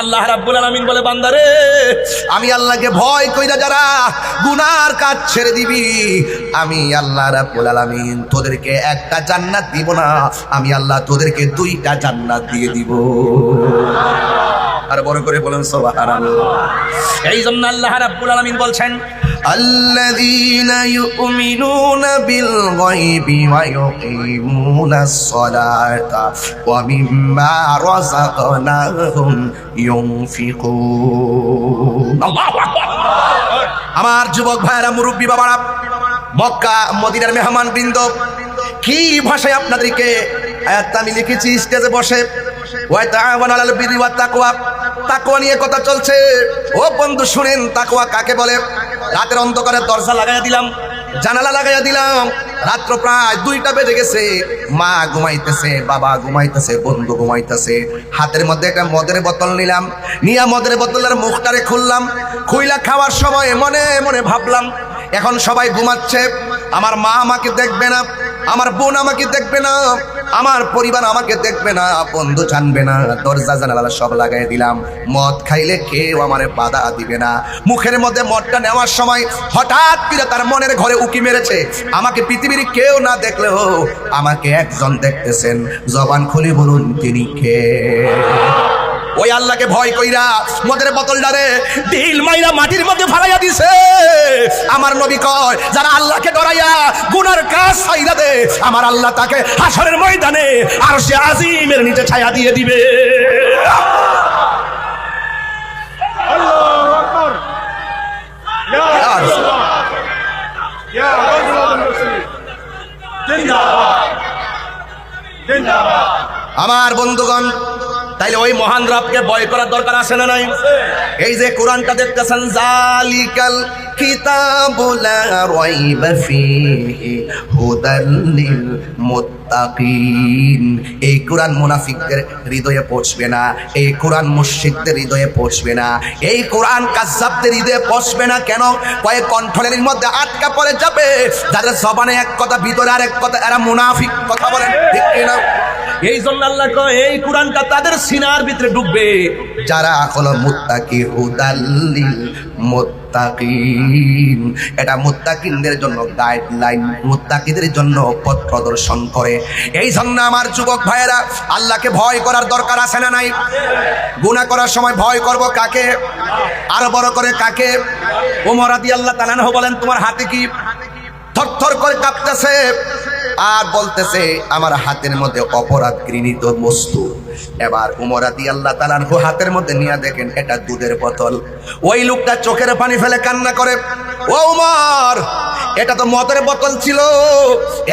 আল্লাহ রাব্বুল আলামিন বলে, বান্দারে আমি আল্লাহকে ভয় কইরা যারা গুনার কাজ ছেড়ে দিবি, আমি আল্লাহ রাব্বুল আলামিন তোদেরকে একটা জান্নাত দিব না, আমি আল্লাহ তোদেরকে 2টা জান্নাত দিয়ে দিব। আর বড় করে বলেন সুবহানাল্লাহ। এই জন্য আল্লাহ রাব্বুল আলামিন বলছেন, আল্লাযীনা ইউমিনুনা বিল গায়বি ওয়া ইউকিমুনাস সালাতা ওয়া মিম্মা রাযাকনাহুম ইউনফিকুন। আল্লাহু আকবার। আমার যুবক ভাইরা, মুরব্বী বাবারা, মক্কা মদিনার মেহমান বৃন্দ, কি ভাষায় আপনাদেরকে আয়াতটা আমি লিখেছি স্টেজে বসে, ওয়া তাআওয়ানু আলাল বিররি ওয়াত তাকওয়া, তাকওয়া নিয়ে কথা চলছে। ও বন্ধু শুনেন, তাকওয়া কাকে বলে? রাতের অন্ধকারে দরজা লাগাইয়া দিলাম, জানালা লাগাইয়া দিলাম, রাত্র প্রায় 2টা বেজে গেছে, মা ঘুমাইতেছে, বাবা ঘুমাইতেছে, বন্ধু ঘুমাইতেছে, হাতের মধ্যে একটা মদের বোতল নিলাম, নিয়ে মদের বোতলের মুখটারে খুললাম, খুইলা খাওয়ার সময় মনে মনে ভাবলাম, এখন সবাই ঘুমাচ্ছে, আমার মা আমাকে দেখবে না, আমার বোন আমাকে দেখবে না, আমার পরিবার আমাকে দেখবে না, বন্ধু জানবে না, দরজা জানালা সব লাগাই দিলাম। মদ খাইলে কেউ আমারে বাধা দিবে না। মুখের মধ্যে মদটা নেওয়ার সময় হঠাৎ করে তার মনের ঘরে উকি মেরেছে, আমাকে পৃথিবীর কেউ না দেখলেও আমাকে একজন দেখতেছেন। জবান খুলে বলুন তিনি কে? ওই আল্লাহকে ভয় কইরা মদের বোতলটারে ঢিল মাইরা মাটির মধ্যে ফালাইয়া দিছে। আমার নবী কয়, যারা আল্লাহকে ডরাইয়া গুনার কাজ ছাইরা দে, আমার আল্লাহ তাকে হাসরের ময়দানে আরশে আজিমের নিচে ছায়া দিয়ে দিবে। আমার বন্ধুগণ, তাইলে ওই মহান রবকে ভয় করার দরকার আছে না নাই? এই যে কোরআনটা দেখতেছেন, জালিকাল কিতাবু লা রাইবা ফীহি হুদাল লিল মুত্তাকিন। এই কোরআন মুনাফিকদের হৃদয়ে পৌঁছবে না, এই কোরআন মুশরিকদের হৃদয়ে পৌঁছবে না, এই কোরআন কাযযাবদের হৃদয়ে পৌঁছবে না। কেন? কয়েক কণ্ঠলের মধ্যে আটকা পড়ে যাবে, যাদের জবানে এক কথা ভিতরে আরেক কথা, এরা মুনাফিক। কথা বলেন ঠিক কিনা? এই জন্য আল্লাহ কয় এই কোরআনটা তাদের সিনার ভিতরে ঢুকবে যারা হলো মুত্তাকি, হুদাল্লিল মুত্তাকিন। এটা মুত্তাকিনদের জন্য গাইডলাইন, মুত্তাকিদের জন্য পথ প্রদর্শন করে। এই জন্য আমার যুবক ভাইয়েরা, আল্লাহকে ভয় করার দরকার আছে না নাই? গুনাহ করার সময় ভয় করব কাকে? আরো বড় করে কাকে? ওমর রাদিয়াল্লাহু তাআলা আনহু বলেন, তোমার হাতে কি? থরথর করে কাঁপতেছে আর বলতেছে আমার হাতের মধ্যে অপরাধ ঘৃণিত বস্তু। এবার উমর রাদিয়াল্লাহু তাআলা আনহু হাতের মধ্যে নিয়ে দেখেন এটা দুধের বোতল। ওই লোকটা চোখের পানি ফেলে কান্না করে, ও উমর, এটা তো মদের বোতল ছিল।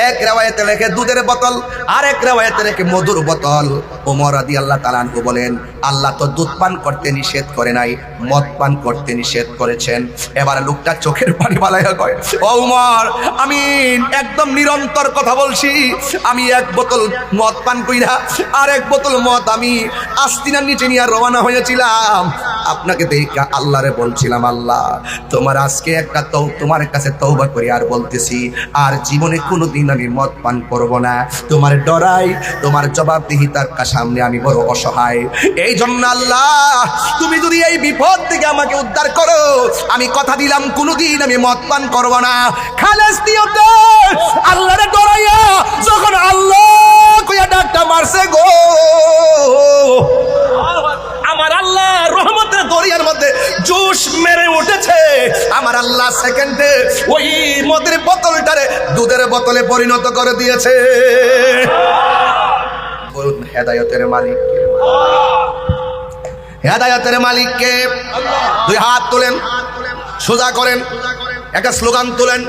এক রিওয়ায়াতে লেখে দুধের বোতল, আর এক রিওয়ায়াতে লেখে মধুর বোতল। উমর রাদিয়াল্লাহু তাআলা আনহু বলেন, আল্লাহ তো দুধ পান করতে নিষেধ করে নাই, মদ পান করতে নিষেধ করেছেন। এবার লোকটা চোখের পানি বালাইয়া কয়, ও উমর, আমি একদম নিরন্তর কথা বলছি, আমি এক বোতল মদ পান কইরা আর এক বোতল মদ আমি আস্তিনার নিচে নিয়ে রওনা হয়েছিলাম। আপনাকে দেখা আল্লাহরে বলছিলাম, আল্লাহ তোমার আজকে একটা তোমার কাছে তওবা করি আর বলতেছি আর জীবনে কোনোদিন আমি মদ পান করব না। তোমার ডরাই, তোমার জবাবদিহিতার সামনে আমি বড় অসহায়। এই জন্য আল্লাহ তুমি যদি এই বিপদ থেকে আমাকে উদ্ধার করো, আমি কথা দিলাম কোনোদিন আমি মদ পান করব না। খালেস নিয়তে আল্লাহরে ডরাইয়া যখন আল্লাহ কইয়া ডাকটা মারছে গো, আমার আল্লাহ রহমতের দরিয়ার মধ্যে জোশ মেরে উঠেছে। আমার আল্লাহ সেকেন্ডে ওই মদের বোতলটারে দুধের বোতলে পরিণত করে দিয়েছে। বলুন হেদায়েতের মালিক কে? হেদায়েতের মালিক কে? দুই হাত তুলেন, সোজা করেন, একটা স্লোগান তুলেন,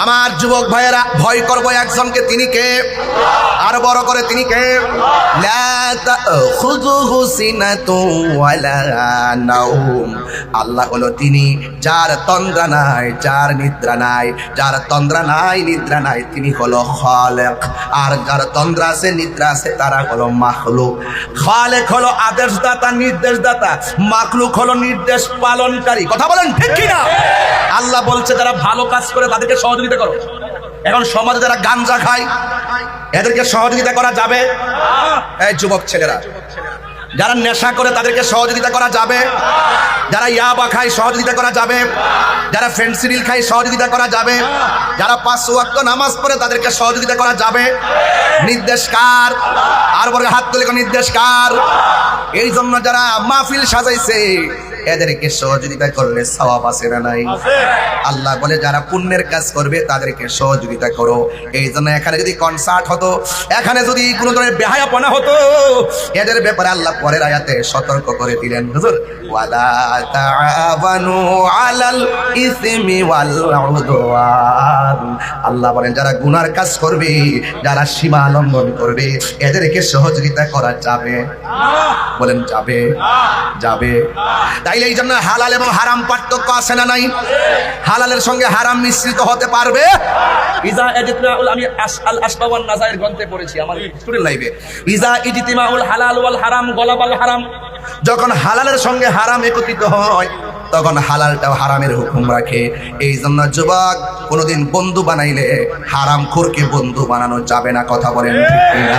আমার যুবক ভাইয়েরা ভয় করবো একজনকে, তিনি কে? আর বড় করে তিনি কে? লা তাখুযুহু সিনাতুন ওয়ালা নাওম। আল্লাহ হলো তিনি যার তন্দ্রা নাই, যার নিদ্রা নাই, যার তন্দ্রা নাই নিদ্রা নাই, তিনি হলো খালেক। আর যার তন্দ্রা আছে নিদ্রা আছে তারা হলো মাখলুক। খালেক হলো আদেশদাতা, নির্দেশদাতা, মাখলুক হলো নির্দেশ পালনকারী। কথা বলেন ঠিক কিনা? আল্লাহ বলছে যারা ভালো কাজ করে তাদেরকে সহযোগিতা করো। এখন সমাজে যারা গাঞ্জা খায় এদেরকে সহযোগিতা করা যাবে? এই যুবক ছেলেরা, যারা নেশা করে তাদেরকে সহযোগিতা করা যাবে? যারা ইয়াবা খায় সহযোগিতা করা যাবে? যারা ফেন্সিডিল খায় সহযোগিতা করা যাবে? যারা 5 ওয়াক্ত নামাজ পড়ে তাদেরকে সহযোগিতা করা যাবে? নির্দেশ কার? আর বড় হাত তুলে নির্দেশ কার? এই জন্য যারা মাহফিল সাজাইছে এদেরকে সহযোগিতা করলে সওয়াব আছে না নাই? আল্লাহ বলে যারা পুণ্যের কাজ করবে তাদেরকে সহযোগিতা করো। এই জন্য এখানে যদি কনসার্ট হতো, এখানে যদি কোনো ধরনের বেহায়াপনা হতো, এদের ব্যাপারে আল্লাহ পরের আয়াতে সতর্ক করে দিলেন, হুজুর ওয়ালা তাআওয়ানু আলাল ইসমি ওয়াল উদওয়ান। আল্লাহ বলেন যারা গুনার কাজ করবে, যারা সীমা লঙ্ঘন করবে এদেরকে সহযোগিতা করা যাবে? বলেন যাবে? যাবে। তাইলে এই জন্য হালাল এবং হারাম পার্থক্য আছে না নাই? হালালের সঙ্গে হারাম মিশ্রিত হতে পারবে? ইজা ইজতিমাউল, আমি আল আসবা ওয়ান নাজায়ের গ্রন্থে পড়েছি আমার স্টুডেন্ট লাইফে, ইজা ইজতিমাউল হালাল ওয়াল হারাম গলাবাল হারাম। যখন হালালের সঙ্গে হারাম একত্রিত হয় তখন হালালটাও হারামের হুকুম রাখে। এই জন্য যুবক কোনোদিন বন্ধু বানাইলে হারাম খোরকে বন্ধু বানানো যাবে না। কথা বলেন ঠিক কিনা?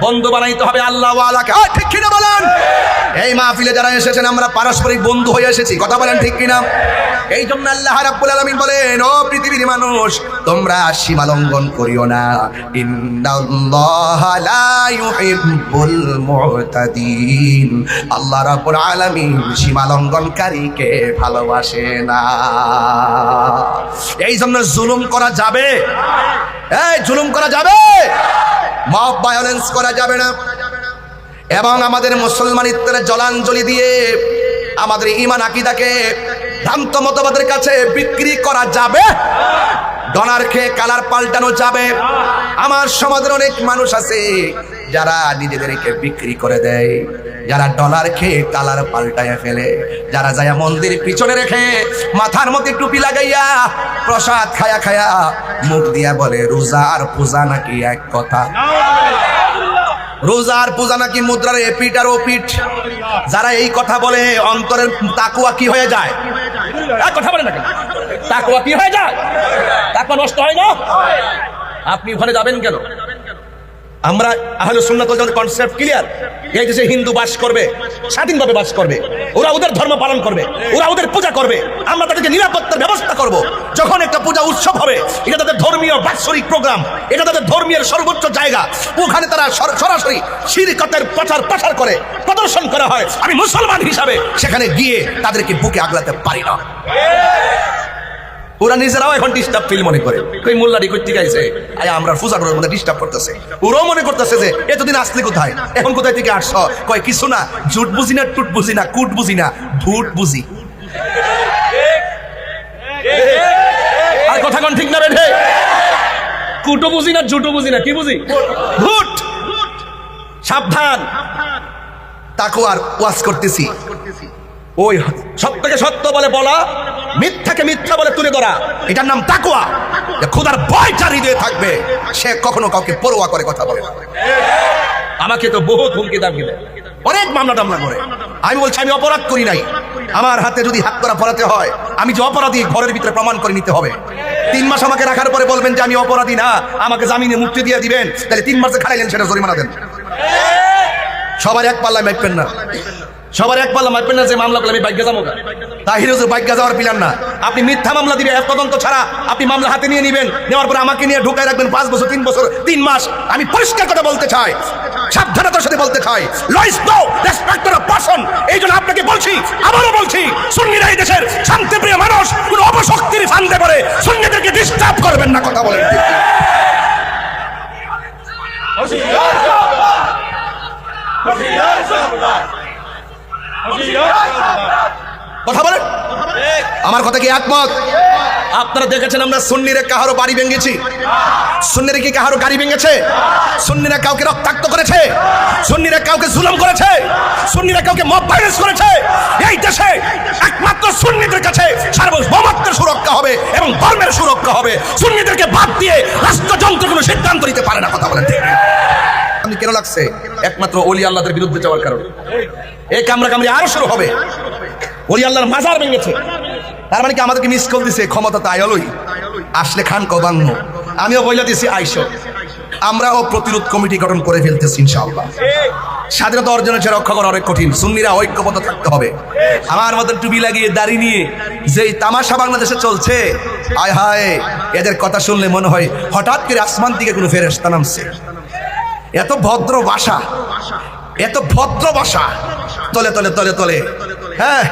বন্ধু বানাইতে হবে আল্লাহ ওয়ালাকে। ঠিক কিনা বলেন? এই মাহফিলে যারা এসেছেন আমরা পারস্পরিক বন্ধু হয়ে এসেছি। কথা বলেন ঠিক কিনা? এই জন্য আল্লাহ রাব্বুল আলামিন বলেন, ও পৃথিবীর মানুষ তোমরা সীমা লঙ্ঘন করিও না। ইন্নাল্লাহা লা ইউহিব্বুল মুতাদিন। আল্লাহ রাব্বুল আলামিন সীমা লঙ্ঘনকারীকে ভালোবাসে না। এই জন্য জুলুম করা যাবে? এই জুলুম করা যাবে? মব ভায়োলেন্স করা যাবে না, এবং আমাদের মুসলমানিত্বের জলাঞ্জলি দিয়ে আমাদের ঈমান আকীদাকে ভ্রান্ত মতবাদের কাছে বিক্রি করা যাবে। ডলার খেয়ে কালার পাল্টানো যাবে। আমার সমাজের অনেক মানুষ আছে যারা নিজেদেরকে বিক্রি করে দেয়, যারা ডলার খেয়ে কালার পাল্টায় ফেলে, যারা যায় মন্দির পিছনে রেখে মাথার মধ্যে টুপি লাগাইয়া প্রসাদ খায়া খায়া মুখ দিয়া বলে রোজা আর পূজা নাকি এক কথা, রোজা আর পূজা নাকি মুদ্রার এপিঠ আর ওপিঠ। যারা এই কথা বলে অন্তরের তাকওয়া কি হয়ে যায়? কথা বলে না, তাকওয়া কি হয়ে যায়? তাকওয়া নষ্ট হয় না? আপনি ওখানে যাবেন কেন? আমরা আহলে সুন্নাত ওয়াল জামাতের কনসেপ্ট ক্লিয়ার। এই দেশে হিন্দু বাস করবে, স্বাধীনভাবে বাস করবে, ওরা ওদের ধর্ম পালন করবে, ওরা ওদের পূজা করবে, আমরা তাদেরকে নিরাপত্তার ব্যবস্থা করব। যখন একটা পূজা উৎসব হবে, এটা তাদের ধর্মীয় বাৎসরিক প্রোগ্রাম, এটা তাদের ধর্মীয় সর্বোচ্চ জায়গা, ওখানে তারা সরাসরি শিরকাতের প্রচার করে, প্রদর্শন করা হয়। আমি মুসলমান হিসাবে সেখানে গিয়ে তাদেরকে বুকে আগলাতে পারি না। ওরা নিজেরাও এখন ডিস্টার্ব ফিল মনে করে, কই মোল্লারি কই ঠিক আছে, আমরা পূজা করার মধ্যে ডিস্টার্ব করতেছে। ওরাও মনে করতেছে যে এতদিন আসলে কোথায়, এখন কোথায় থেকে আসছ? কয় কিছু না, জুট বুঝি না, টুট বুঝি না, কুট বুঝি না, ভুট বুঝি। আর কথা কোন ঠিক না বেঠে? কুটো বুঝি না, জুটো বুঝি না, কি বুঝি? ভুট। সাবধান, তাকওয়ার ওয়াজ করতেছি। ওই সত্যকে সত্য বলে বলা, মিথ্যাকে মিথ্যা বলে তুলে ধরা, এটার নাম তাকওয়া। খোদার ভয় যার হৃদয়ে থাকবে সে কখনো কাউকে পরোয়া করে কথা বলে না। আমাকে তো বহুত হুমকি দামকি দেয়, অনেক মামলা টামলা করে। আমি বলছি আমি অপরাধ করি নাই, আমার হাতে যদি হাত করা পড়াতে হয়, আমি যে অপরাধী ঘরের ভিতরে প্রমাণ করে নিতে হবে। 3 মাস আমাকে রাখার পরে বলবেন যে আমি অপরাধী না, আমাকে জামিনে মুক্তি দিয়ে দিবেন, তাহলে 3 মাসে খাড়াইলেন সেটা জরিমানা দেন। সবার এক পাল্লায় মাপবেন না, সবার এক পাল্লা মাপবেন না যে মামলা করলে আমি বাইকে যাবো। তাহির হুজুর বাইকে যাওয়ার প্ল্যান না। আপনি মিথ্যা মামলা দিবেন, তদন্ত ছাড়া আপনি মামলা হাতে নিয়ে নেবেন, নেওয়ার পরে আমাকে নিয়ে ঢুকায় রাখবেন 5 বছর, 3 বছর, 3 মাস। আমি পরিষ্কার কথা বলতে চাই, সাবধানতার সাথে বলতে চাই, লয়েস নো রেসপেক্ট অফ পারসন। এই জন্য আপনাকে বলছি, আবারও বলছি, সুন্নিরা এই দেশের শান্তিপ্রিয় মানুষ, কোন অপশক্তির ফান্দে পড়ে সুন্নিদেরকে ডিস্টার্ব করবেন না। কথা বলেন ঠিক? কথা বলেন, আমার কথা কি একমত? আপনারা দেখেছেন আমরা সুন্নিরা কাহারো বাড়ি ভেঙেছি? সুন্নিরা কি কাহারো গাড়ি ভেঙেছে? সুন্নিরা কাউকে রক্তাক্ত করেছে? সুন্নিরা কাউকে জুলুম করেছে? সুন্নিরা কাউকে মব ভায়োলেন্স করেছে? এই দেশে একমাত্র সুন্নিদের কাছে সার্বভৌমত্বের সুরক্ষা হবে এবং ধর্মের সুরক্ষা হবে। সুন্নিদেরকে বাদ দিয়ে রাষ্ট্রযন্ত্র কোনো সিদ্ধান্ত নিতে পারে না। কথা বলেন ঠিক? আপনি কেন লাগছে? একমাত্র ওলি আল্লাহদের বিরুদ্ধে যাওয়ার কারণে। এই কামড়াকামড়ি আরো শুরু হবে। ওলি আল্লাহর মাজার ভেঙেছে, তার মানে কি আমাদেরকে মিস কল দিছে? ক্ষমতা তাই হলোই, আসলে খান কবান্ন। আমিও বইলা দিছি আইসো, আমরাও প্রতিরোধ কমিটি গঠন করে ফেলতেছি ইনশাআল্লাহ। স্বাধীনতা অর্জনের রক্ষা করা অনেক কঠিন, সুন্নিরা ঐক্যবদ্ধ থাকতে হবে। আমার মতন টুপি লাগিয়ে দাড়ি নিয়ে যেই তামাশা বাংলাদেশে চলছে, হায় হায়, এদের কথা শুনলে মনে হয় হঠাৎ করে আসমান থেকে কোনো ফেরেশতা নামছে। এত ভদ্র ভাষা, এত ভদ্র ভাষা, তলে তলে তলে তলে, হ্যাঁ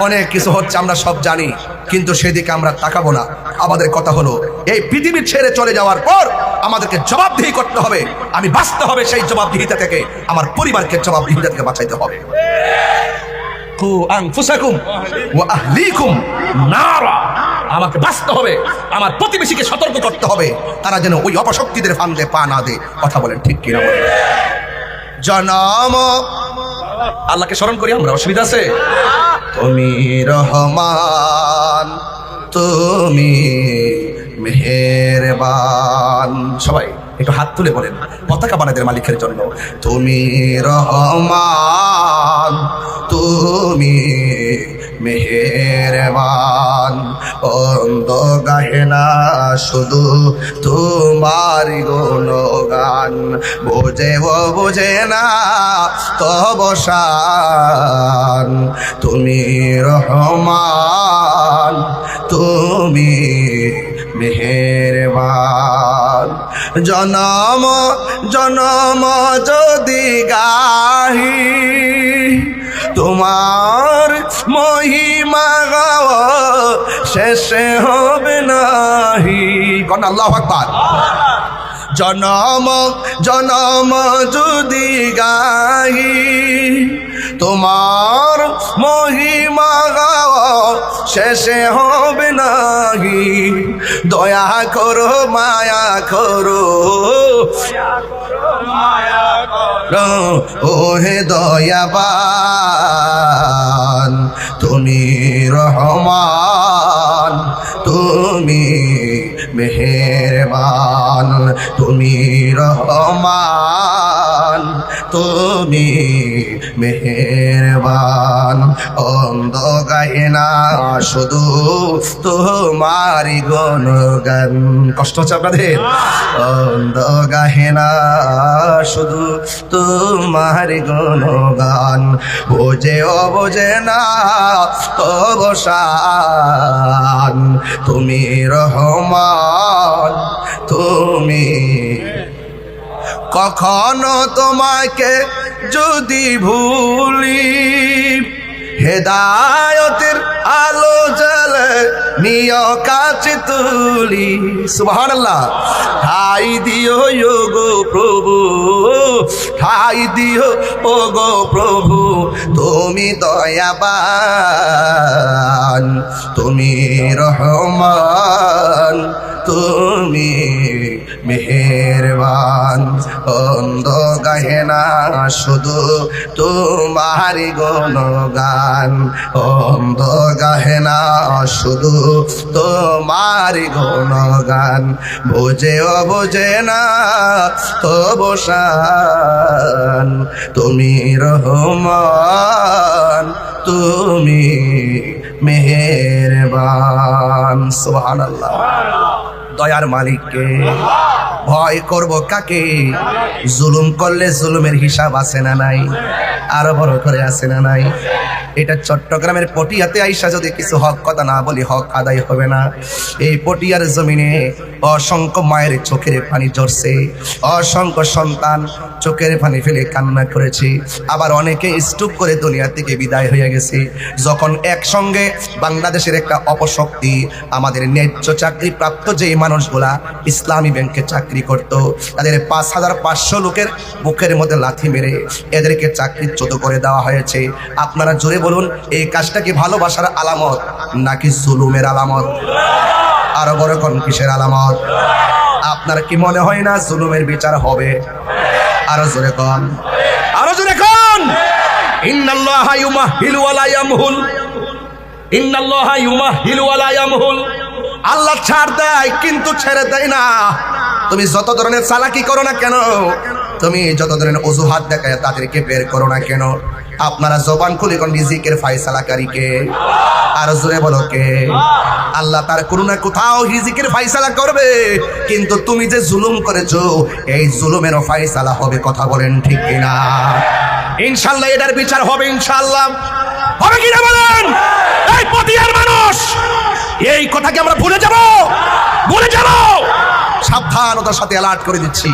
অনেক কিছু হচ্ছে, আমরা সব জানি, কিন্তু সেদিকে আমরা তাকাবো না। আমাদের কথা হলো এই পৃথিবী ছেড়ে চলে যাওয়ার পর আমাদেরকে জবাবদিহি করতে হবে। আমি বাঁচতে হবে সেই জবাবদিহিতা থেকে, আমার পরিবারকে জবাবদিহিতা থেকে বাঁচাইতে হবে। কু আনফুসাকুম ওয়া আহলিকুম নারা, আমাকে বাঁচতে হবে, আমার প্রতিবেশীকে সতর্ক করতে হবে, তারা যেন ওই অপশক্তিদের ফান্দে পা না দেয়। কথা বলেন ঠিক কিনা? জনম আল্লাহকে স্মরণ করি আমরা, অসুবিধা আছে? তুমি রহমান, তুমি মেহেরবান। সবাই একটু হাত তুলে বলেন পতাকা বানাদের মালিকের জন্য, তুমি রহমান, তুমি মেহেরবান। অন্ধ গাহে না শুধু তোমার গুণগান, বোঝে ও বোঝে না তব শান। তুমি রহমান, তুমি মেহেরবান। জনম জনম যদি গাহি তোমার মহিমা গাওয়া শেষে হবে নাহি। কোন আল্লাহু আকবার। জনম জনম যদি গাই তোমার মহিমা শেষে হবে নাহি। দয়া করো মায়া করো ওহে দয়াবান, তুমি রহমান, তুমি মেহেরবান, তুমি রহমান, তুমি মেহেরবান। অন্ধ গায়ে না শুধু তোমারি গুণগান। কষ্ট হচ্ছে আপনাদের? অন্ধ গায়ে না শুধু তোমারি গুণগান, বোঝে বোঝে না অবসান, তুমি রহমান, তুমি। কখনো তোমাকে যদি ভুলি, হেদায়তের আলো জ্বলে নিয় কাছে তুলি। সুবহানাল্লাহ। ঠাই দিও গো প্রভু, ঠাই দিও ও গো প্রভু, তুমি দয়াবান, তুমি রহমান, তুমি মেহেরবান। অন্ধ গাহে না শুধু তোমারি গুণগান, অন্ধ গাহে না শুধু তোমারি গুণগান, বোঝে বোঝে না অবসান, তুমি রহমান, তুমি মেহেরবান। সুবহানাল্লাহ। দয়ার মালিককে ভয় করব কাকে? জুলুম করলে জুলুমের হিসাব আছে না নাই? আরো বড় করে আছে না নাই? এটা চট্টগ্রামের পটিয়াতে আইসা যদি কিছু হক কথা না বলি, হক আদায় হবে না। এই পটিয়ার জমিনে অসংখ্য মায়ের চোখের পানি ঝরছে, অসংখ্য সন্তান চোখের পানি ফেলে কান্না করেছে, আবার অনেকে স্ট্রোক করে দুনিয়া থেকে বিদায় হয়ে গেছে। যখন একসঙ্গে বাংলাদেশের একটা অপশক্তি আমাদের ন্যায্য চাকরি প্রাপ্ত যে মানুষগুলা ইসলামী ব্যাংকে চাকরি করত, তাদের ৫,৫০০ লোকের বুকের মধ্যে লাথি মেরে এদেরকে চাকরিচ্যুত করে দেওয়া হয়েছে। আপনারা জোরে বলুন, এই কাজটা কি ভালোবাসার আলামত নাকি জুলুমের আলামত? আরো বড় কোন কিসের আলামত? আপনার কি মনে হয় না জুলুমের বিচার হবে? আরো জোরে কোন, আরো জোরে কোন। ইন্নাল্লাহা ইউমাহিলু ওয়া লা ইয়ামহুল, ইন্নাল্লাহা ইউমাহিলু ওয়া লা ইয়ামহুল। আল্লাহ ছাড় দেয় কিন্তু ছেড়ে দেয় না। তুমি যত ধরনের চালাকি করো না কেন, তুমি যত ধরনের অজুহাত দেখায় তাদেরকে বের করো না কেন, আপনারা জবান খুলে কোন রিজিকের ফায়সালাকারীকে? আর জোরে বলো কে? আল্লাহ তার করুণা কোথাও রিজিকের ফায়সালা করবে, কিন্তু তুমি যে জুলুম করেছো এই জুলুমেরও ফায়সালা হবে। কথা বলেন ঠিক কিনা? ইনশাআল্লাহ এটার বিচার হবে, ইনশাআল্লাহ হবে কিনা বলেন? এই পটিয়ার মানুষ এই কথা কি আমরা ভুলে যাব? ভুলে যাব? সাবধানতার সাথে অ্যালার্ট করে দিচ্ছি,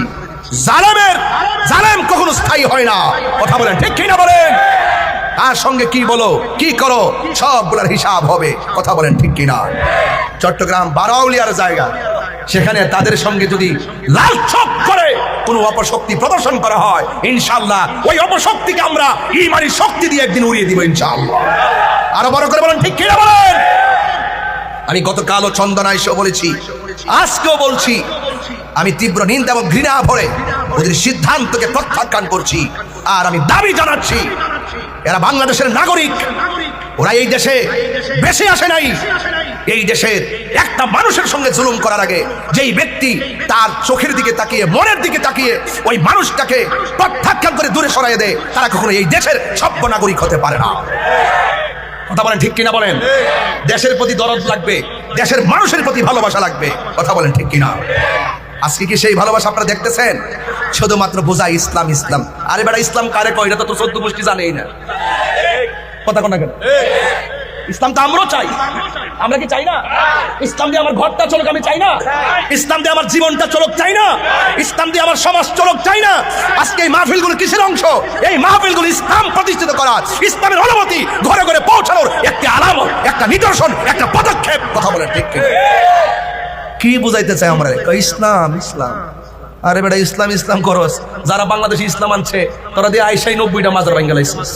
জালেম কখনো স্থায়ী হয় না। কথা বলেন ঠিক কিনা বলেন? তার সঙ্গে কি বলো কি করো সবগুলোর হিসাব হবে। কথা বলেন ঠিক কিনা? চট্টগ্রাম বারাউলিয়ার জায়গা, সেখানে তাদের সঙ্গে যদি লাল চোখ করে কোনো অপশক্তি প্রদর্শন করা হয়, ইনশাআল্লাহ ওই অপশক্তিকে আমরা ঈমানি শক্তি দিয়ে একদিন উড়িয়ে দিব ইনশাআল্লাহ। আরো বড় করে বলেন ঠিক কিনা বলেন? আমি গতকালও চন্দনা এসেও বলেছি, আজকেও বলছি, আমি তীব্র নিন্দা এবং ঘৃণা ভরে ওদের সিদ্ধান্তকে প্রত্যাখ্যান করছি। আর আমি দাবি জানাচ্ছি, এরা বাংলাদেশের নাগরিক, ওরা এই দেশে বেশি আসে নাই। এই দেশের একটা মানুষের সঙ্গে জুলুম করার আগে যেই ব্যক্তি তার চোখের দিকে তাকিয়ে, মনের দিকে তাকিয়ে ওই মানুষটাকে প্রত্যাখ্যান করে দূরে সরাইয়ে দেয়, তারা কখনো এই দেশের সভ্য নাগরিক হতে পারে না। কথা বলেন ঠিক কিনা বলেন? দেশের প্রতি দরদ লাগবে, দেশের মানুষের প্রতি ভালোবাসা লাগবে। কথা বলেন ঠিক কিনা? আজকে কি সেই ভালোবাসা আপনারা দেখতেছেন? শুধুমাত্র বোঝায় ইসলাম ইসলাম। আরে বেটা, ইসলাম কারে কয়? এটা তো 14 গোষ্ঠী জানেই না। কথা কোন কেন? ইসলাম তো আমরাও চাই। আমরা কি চাই না? ইসলাম দিয়ে আমার ঘরটা চলুক আমি চাই না? ইসলাম দিয়ে আমার জীবনটা চলুক চাই না? ইসলাম দিয়ে আমার সমাজ চলুক চাই না? আজকে এই মাহফিলগুলো কিসের অংশ? এই মাহফিলগুলো ইসলাম প্রতিষ্ঠিত করার, ইসলামের অনুমতি ঘরে ঘরে পৌঁছানোর একটি আলামত, একটা নিদর্শন, একটা পদক্ষেপ। কথা বলেন ঠিক কি? কি বুঝাইতে চাই আমরা? ইসলাম ইসলাম। আরে বেটা ইসলাম ইসলাম করস, যারা বাংলাদেশে ইসলাম আনছে তোরা দিয়ে আইসাই 90টা মাজার ভাঙ্গা লাইছিস।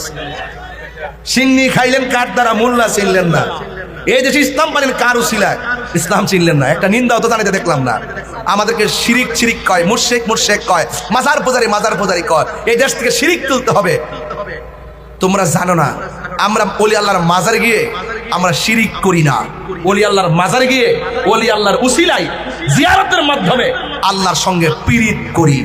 সিন্নি খাইলেন কার দ্বারা, মোল্লা চিনলেন না। এই দেশে ইসলাম পাইলেন কার উসিলায়, ইসলাম চিনলেন না। একটা নিন্দাও তো জানাইতে দেখলাম না। আমাদেরকে শিরিক শিরিক কয়, মুশরিক মুশরিক কয়, মাজার পূজারি কয়। এই দেশ থেকে শিরিক তুলতে হবে। তোমরা জানো না আমরা ওলি আল্লাহর মাজারে গিয়ে আমরা শিরিক করি না। ওলি আল্লাহর মাজারে গিয়ে ওলি আল্লাহর উসিলাই জিয়ারতের মাধ্যমে আল্লাহর সঙ্গে পীড়িত করি।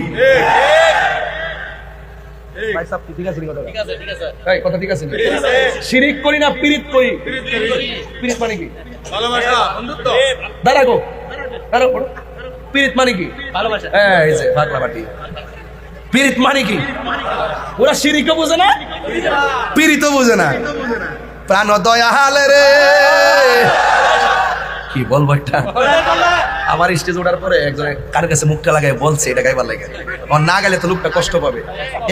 শিরিক করি না, পীড়িত করি। পীড়িত মানে কি? দাঁড়াগো পীড়িত মানে কি? ভালোবাসা। এই যে পাগলাবাটি। পীড়িত মানে কি? ওরা শিরিকও বোঝে না, পীড়িতও বোঝে না। প্রাণ দয়াল রে, কি বলবো একটা। আমার স্টেজ ওঠার পরে একজনে কার কাছে মুখটা লাগায় বলছে এটা গাইবার লাগে, আর না গেলে তো লোকটা কষ্ট পাবে।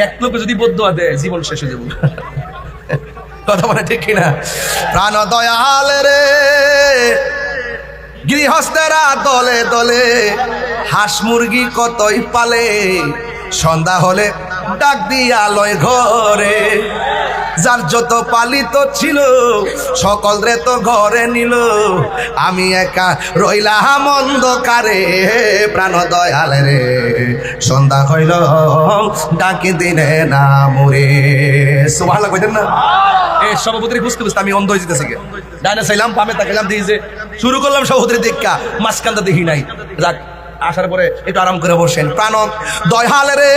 এক লোকে যদি বদুয়া দেয় জীবন শেষ হয়ে যাবে। কথা বলে ঠিক কিনা? প্রাণ দয়াল রে, গৃহস্থেরা দলে দলে হাঁস মুরগি কতই পালে, সন্ধ্যা হলে ডাক দিয়া লয় ঘরে, যার যত পালিত ছিল সকল রে তো ঘরে নিল, আমি একা রইলাম অন্ধকারে। প্রাণ দয়াল রে, সন্ধ্যা হইল ডাকি দিনে না মরে। সুবহানাল্লাহ কইতেন না? এই সভাপতির বুঝতে বুঝতে আমি অন্ধ হয়ে যেতেছি। ডাইনে চাইলাম, বামে তাকাইলাম, দিয়ে যে শুরু করলাম সভাপতির দেখা, মাঝখানটা দেখি নাই। যাক, আসার পরে একটু আরাম করে বসেন। প্রাণ দয়াল রে,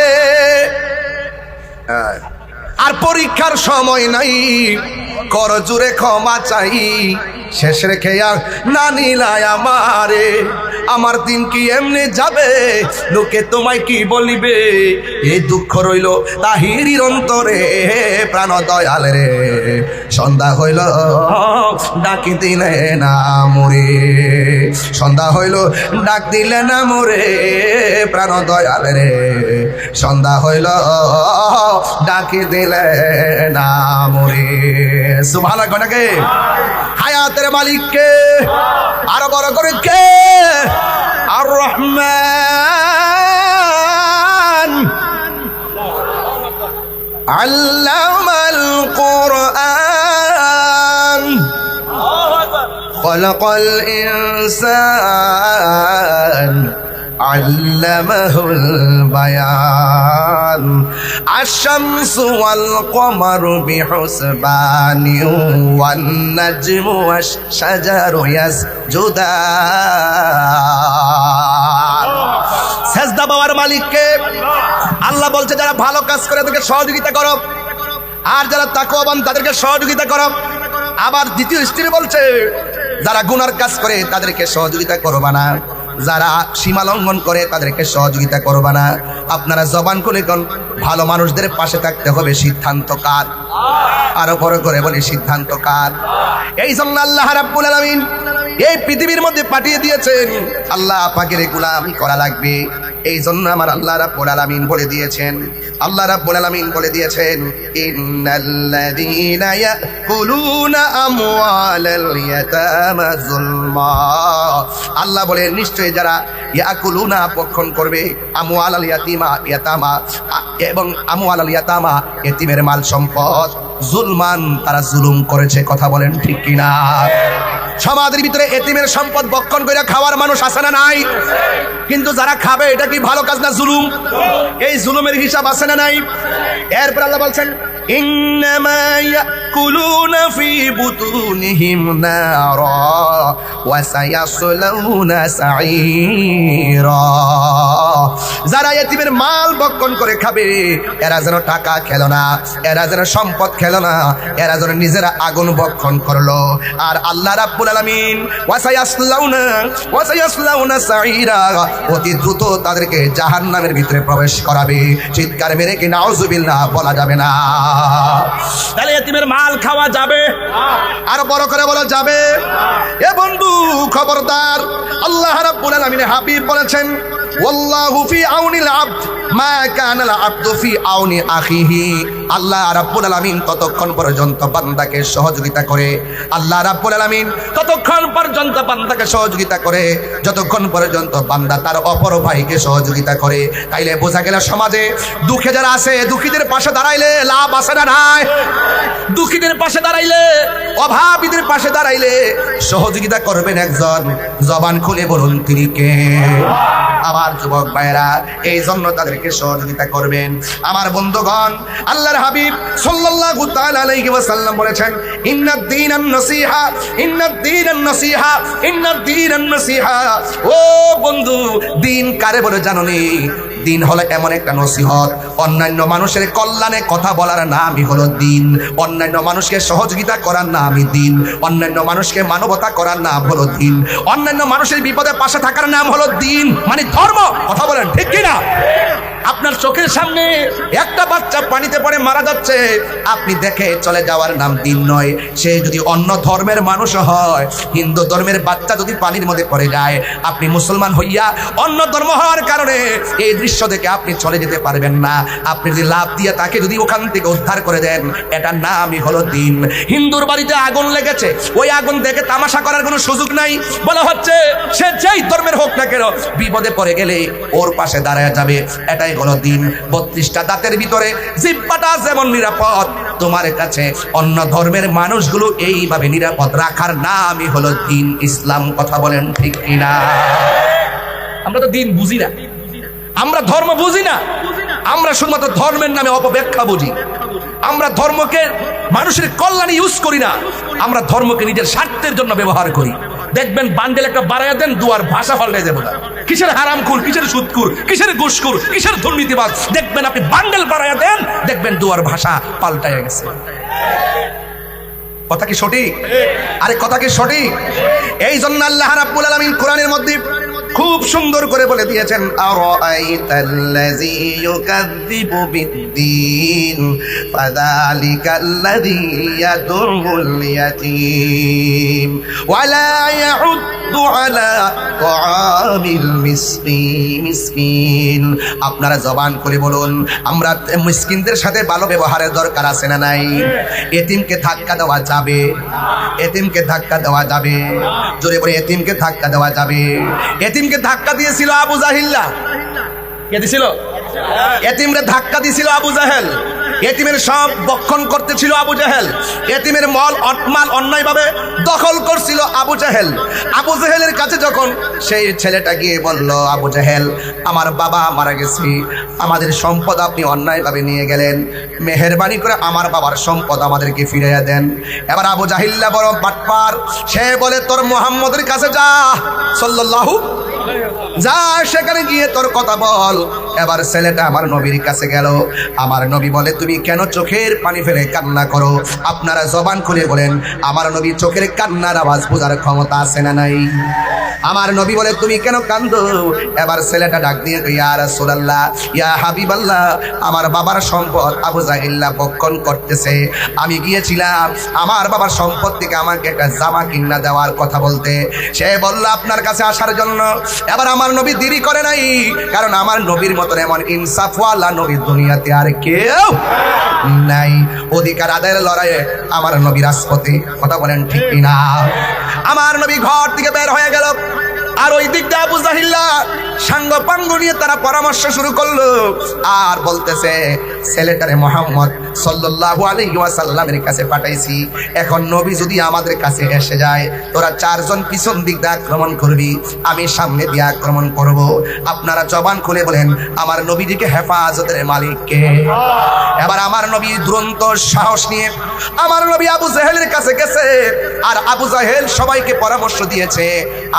আর পরীক্ষার সময় নাই, কর জুড়ে ক্ষমা চাই, শেষ রেখে আর না নিলাই আমারে। আমার দিন কি এমনি যাবে, লোকে তোমায় কি বলিবে, এই দুঃখ রইল তাহিরির অন্তরে। প্রাণ দয়াল রে, সন্ধ্যা হইল ডাকি দিলে না মোরে, সন্ধ্যা হইল ডাক দিলে না মোরে। প্রাণ দয়াল রে, সন্ধ্যা হইল ডাকি দিলে না মোরে। সুবহানাল্লাহ কয়টাকে? হায়াতের মালিককে, আরো বড় করে কে? আর রহমান আল্লামাল কুরআন খলাকাল ইনসান আল্লামাহুল বায়ান আশ-শামসু ওয়াল কমারু বিহুসবানিন ওয়ান নাজমু ওয়াশ-শাজারু ইয়াসজুদান। সেজদা পাওয়ার মালিককে। আল্লাহ বলছে যারা ভালো কাজ করে তাদেরকে সহযোগিতা করো, আর যারা তাকওয়াবান তাদেরকে সহযোগিতা করো। আবার দ্বিতীয় স্ত্রী বলছে যারা গুনার কাজ করে তাদেরকে সহযোগিতা করবা না, যারা সীমা লঙ্ঘন করে তাদেরকে সহযোগিতা করবা না। আপনারা জবান খুলে কোন ভালো মানুষদের পাশে থাকতে হবে। সিদ্ধান্ত কার? আরো বড় করে বলি, সিদ্ধান্ত কার? এই জন্য আল্লাহ রাব্বুল আলামিন এই পৃথিবীর মধ্যে পাঠিয়ে দিয়েছেন। আল্লাহ পাকের গোলামি করা লাগবে। এই জন্য আমার আল্লাহ রাব্বুল আলামিন বলে দিয়েছেন, আল্লাহ রাব্বুল আলামিন বলে দিয়েছেন, ইন্নাল্লাযীনা ইয়াকুলুনা আমওয়ালাল ইয়াতামা যুলমা। আল্লাহ বলে নিশ্চয়ই যারা ইয়াকুলুনা ভক্ষণ করবে আমওয়ালাল ইয়াতামা এবং আমওয়ালাল ইয়াতামা এতিমের মাল সম্পদ, জুলমান তারা জুলুম করেছে। কথা বলেন ঠিক কিনা? সমাজের ভিতরে এতিমের সম্পদ ভক্ষণ করে খাওয়ার মানুষ আছে না নাই? কিন্তু যারা খাবে এটা কি ভালো কাজ না জুলুম? এই জুলুমের হিসাব আছে না নাই? এরপর আল্লাহ বলছেন ইন্নামা ইয়াকুলুনা ফি বুতুনিহিম নারা ওয়া সায়াসলাউনা সাঈরা। যারা এতিমের মাল ভক্ষণ করে খাবে এরা যেন টাকা খেলো না, এরা যেন সম্পদ খেলো না, এরা যেন নিজেরা আগুন ভক্ষণ করলো। আর আল্লাহ রাব্বুল আলামিন ওয়া সায়াসলাউনা সাঈরা, অতি দ্রুত তাদেরকে জাহান্নামের ভিতরে প্রবেশ করাবে। চিৎকার মেরে কি নাউজুবিল্লাহ বলা যাবে না? তাহলে এতিমের মাল খাওয়া যাবে? আর বড় করে বলা যাবে? এ বন্ধু খবরদার, আল্লাহ রাব্বুল আলামিন হাবিব বলেছেন ওয়াল্লাহু ফি আউনিল আবদ মা কানাল আবদু ফি আউনি আখিহি। আল্লাহ রাব্বুল আলামিন ততক্ষণ পর্যন্ত বান্দাকে সহযোগিতা করে, আল্লাহ রাব্বুল আলামিন ততক্ষণ পর্যন্ত বান্দাকে সহযোগিতা করে যতক্ষণ পর্যন্ত বান্দা তার অপর ভাইকে সহযোগিতা করে। তাইলে বোঝা গেল সমাজে দুঃখে যারা আছে, দুঃখীদের পাশে দাঁড়াইলে লাভ আছে না নাই? দুঃখীদের পাশে দাঁড়াইলে, অভাবীদের পাশে দাঁড়াইলে সহযোগিতা করবেন একজন, জবান খুলে বলুন তিনি কে? আমার যুবক ভাইরা, এই জন্য তাদেরকে সহযোগিতা করবেন। আমার বন্ধুগণ, আল্লাহর হাবিব সাল্লাল্লাহু তাআলা আলাইহি ওয়াসাল্লাম বলেছেন, ইন্নাদ দীনান নসিহা, ইন্নাদ দীনান নসিহা, ইন্নাদ দীনান নসিহা। ও বন্ধু, দিন কারে বলে জানো নি? দিন হলো এমন একটা নসিহত, অন্যান্য মানুষের কল্যাণে কথা বলার নামই হলো দিন, অন্যান্য মানুষকে সহযোগিতা করার নামই দিন, অন্যান্য মানুষকে মানবতা করার নাম হলো দিন, অন্যান্য মানুষের বিপদে পাশে থাকার নাম হলো দিন, মানে ধর্ম। কথা বলেন ঠিক কিনা? আপনার চোখের সামনে একটা বাচ্চা পানিতে পড়ে মারা যাচ্ছে, আপনি দেখে চলে যাওয়ার নাম দিন নয়। সে যদি অন্য ধর্মের মানুষ হয়, হিন্দু ধর্মের বাচ্চা যদি পানির মধ্যে পড়ে যায়, আপনি মুসলমান হইয়া অন্য ধর্ম হওয়ার কারণে এই দৃশ্য দেখে আপনি চলে যেতে পারবেন না। আপনি যদি লাভ দিয়ে তাকে যদি ওখান থেকে উদ্ধার করে দেন, এটার নামই হলো দিন। হিন্দুর বাড়িতে আগুন লেগেছে, ওই আগুন দেখে তামাশা করার কোনো সুযোগ নাই। বলা হচ্ছে সে যেই ধর্মের হোক না কেন, বিপদে পড়ে গেলে ওর পাশে দাঁড়ায় যাবে, এটাই হলো দিন। 32টা দাঁতের ভিতরে জিহ্বাটা যেমন নিরাপদ, তোমার কাছে অন্য ধর্মের মানুষগুলো এইভাবে নিরাপদ রাখার নামই হলো দিন, ইসলাম। কথা বলেন ঠিক কিনা? আমরা তো দিন বুঝি না, আমরা ধর্ম বুঝি না, আমরা শুধুমাত্র ধর্মের নামে অপব্যাখ্যা বুঝি। আমরা ধর্মকে মানুষের কল্যাণে ইউজ করি না, আমরা ধর্মকে নিজের স্বার্থের জন্য ব্যবহার করি। দেখবেন বান্ডেল একটা বাড়াইয়া দেন, দুয়ার ভাষা পাল্টে যাবো না। কিসের হারামখোর, কিসের সুদখোর, কিসের ঘুষখোর, কিসের দুর্নীতিবাজ, দেখবেন আপনি বান্ডেল বাড়াইয়া দেন, দেখবেন দুয়ার ভাষা পাল্টাইয়া গেছে। কথা কি সঠিক? আরে কথা কি সঠিক? এই জন্য আল্লাহ রাব্বুল আলামিন কোরআনের মধ্যে খুব সুন্দর করে বলে দিয়েছেন, আরাআইতাল্লাযী ইউকাযযিবু বিদ্দীন ফাযালিকাল্লাযী ইয়াদুল ইয়াতীম ওয়া লা ইয়াউদ্দু আলা তাআমিল মিসকিন। আপনারা জবান করে বলুন, আমরা মিসকিনদের সাথে ভালো ব্যবহারের দরকার আছে না নাই? এতিমকে ধাক্কা দেওয়া যাবে? এতিমকে ধাক্কা দেওয়া যাবে? জোরে বলে, এতিমকে ধাক্কা দেওয়া যাবে? এতিমকে ধাক্কা দিয়েছিল আবু জাহিল্লা। কে দিছিল? এতিমরে ধাক্কা দিয়েছিল আবু জাহেল। এতিমের সব বক্ষণ করতেছিল আবু জাহেল। এতিমের মাল অন্যায়ভাবে দখল করছিল আবু জাহেল। আবু জাহেলের কাছে যখন সেই ছেলেটা গিয়ে বলল, আবু জাহেল, আমার বাবা মারা গেছে, আমাদের সম্পদ আপনি অন্যায়ভাবে নিয়ে গেলেন, মেহেরবানি করে আমার বাবার সম্পদ আমাদেরকে ফিরিয়ে দেন। এবার আবু জাহিল্লা বড় বাটপার, সে বলে, তোর মুহাম্মদের কাছে যা, সাল্লাল্লাহু, যা সেখানে গিয়ে তোর কথা বল। এবার ছেলেটা আমার নবীর কাছে গেল। আমার নবী বলে, তুমি কেন চোখের পানি ফেলে কান্না করো? আপনারা জবান খুলে বলেন, আমার নবী চোখের কান্নার আওয়াজ বোঝার ক্ষমতা আছে না নাই? আমার নবী বলে, তুমি কেন কান্দো? এবার ছেলেটা ডাক দিয়ে, ইয়া রাসূলুল্লাহ, ইয়া হাবিবাল্লাহ, আমার বাবার সম্পদ আবু জাহিল্লা বক্ষণ করতেছে। আমি গিয়েছিলাম আমার বাবার সম্পদ থেকে আমাকে একটা জামা কিনা দেওয়ার কথা বলতে। সে বলল আপনার কাছে আসার জন্য। এবার আমার নবী দেরি করে নাই, কারণ আমার নবীর মতন এমন ইনসাফওয়ালা নবী দুনিয়াতে আর কেউ নাই। অধিকার আদায়ের লড়াইয়ে আমার নবী রাজপথে। কথা বলেন ঠিক কিনা? আমার নবী ঘর থেকে বের হয়ে গেল, আর ওই দিক দিয়ে আবু জাহিল্লা সাঙ্গ পাঙ্গ নিয়ে তারা পরামর্শ শুরু করলো, আর বলতেছে, ছেলেটারে মুহাম্মদ সাল্লাল্লাহু আলাইহি ওয়াসাল্লামের কাছে পাঠাইছি, এখন নবী যদি আমাদের কাছে এসে যায়, তোরা চারজন পিছন দিক দিয়ে আক্রমণ করবি, আমি সামনে দিয়ে আক্রমণ করব। আপনারা জবান খুলে বলেন, আমার নবীজিকে হেফাজতের মালিক কে? এবার আমার নবী দুরন্ত সাহস নিয়ে আমার নবী আবু জাহেলের কাছে গেছে, আর আবু জাহেল সবাইকে পরামর্শ দিয়েছে,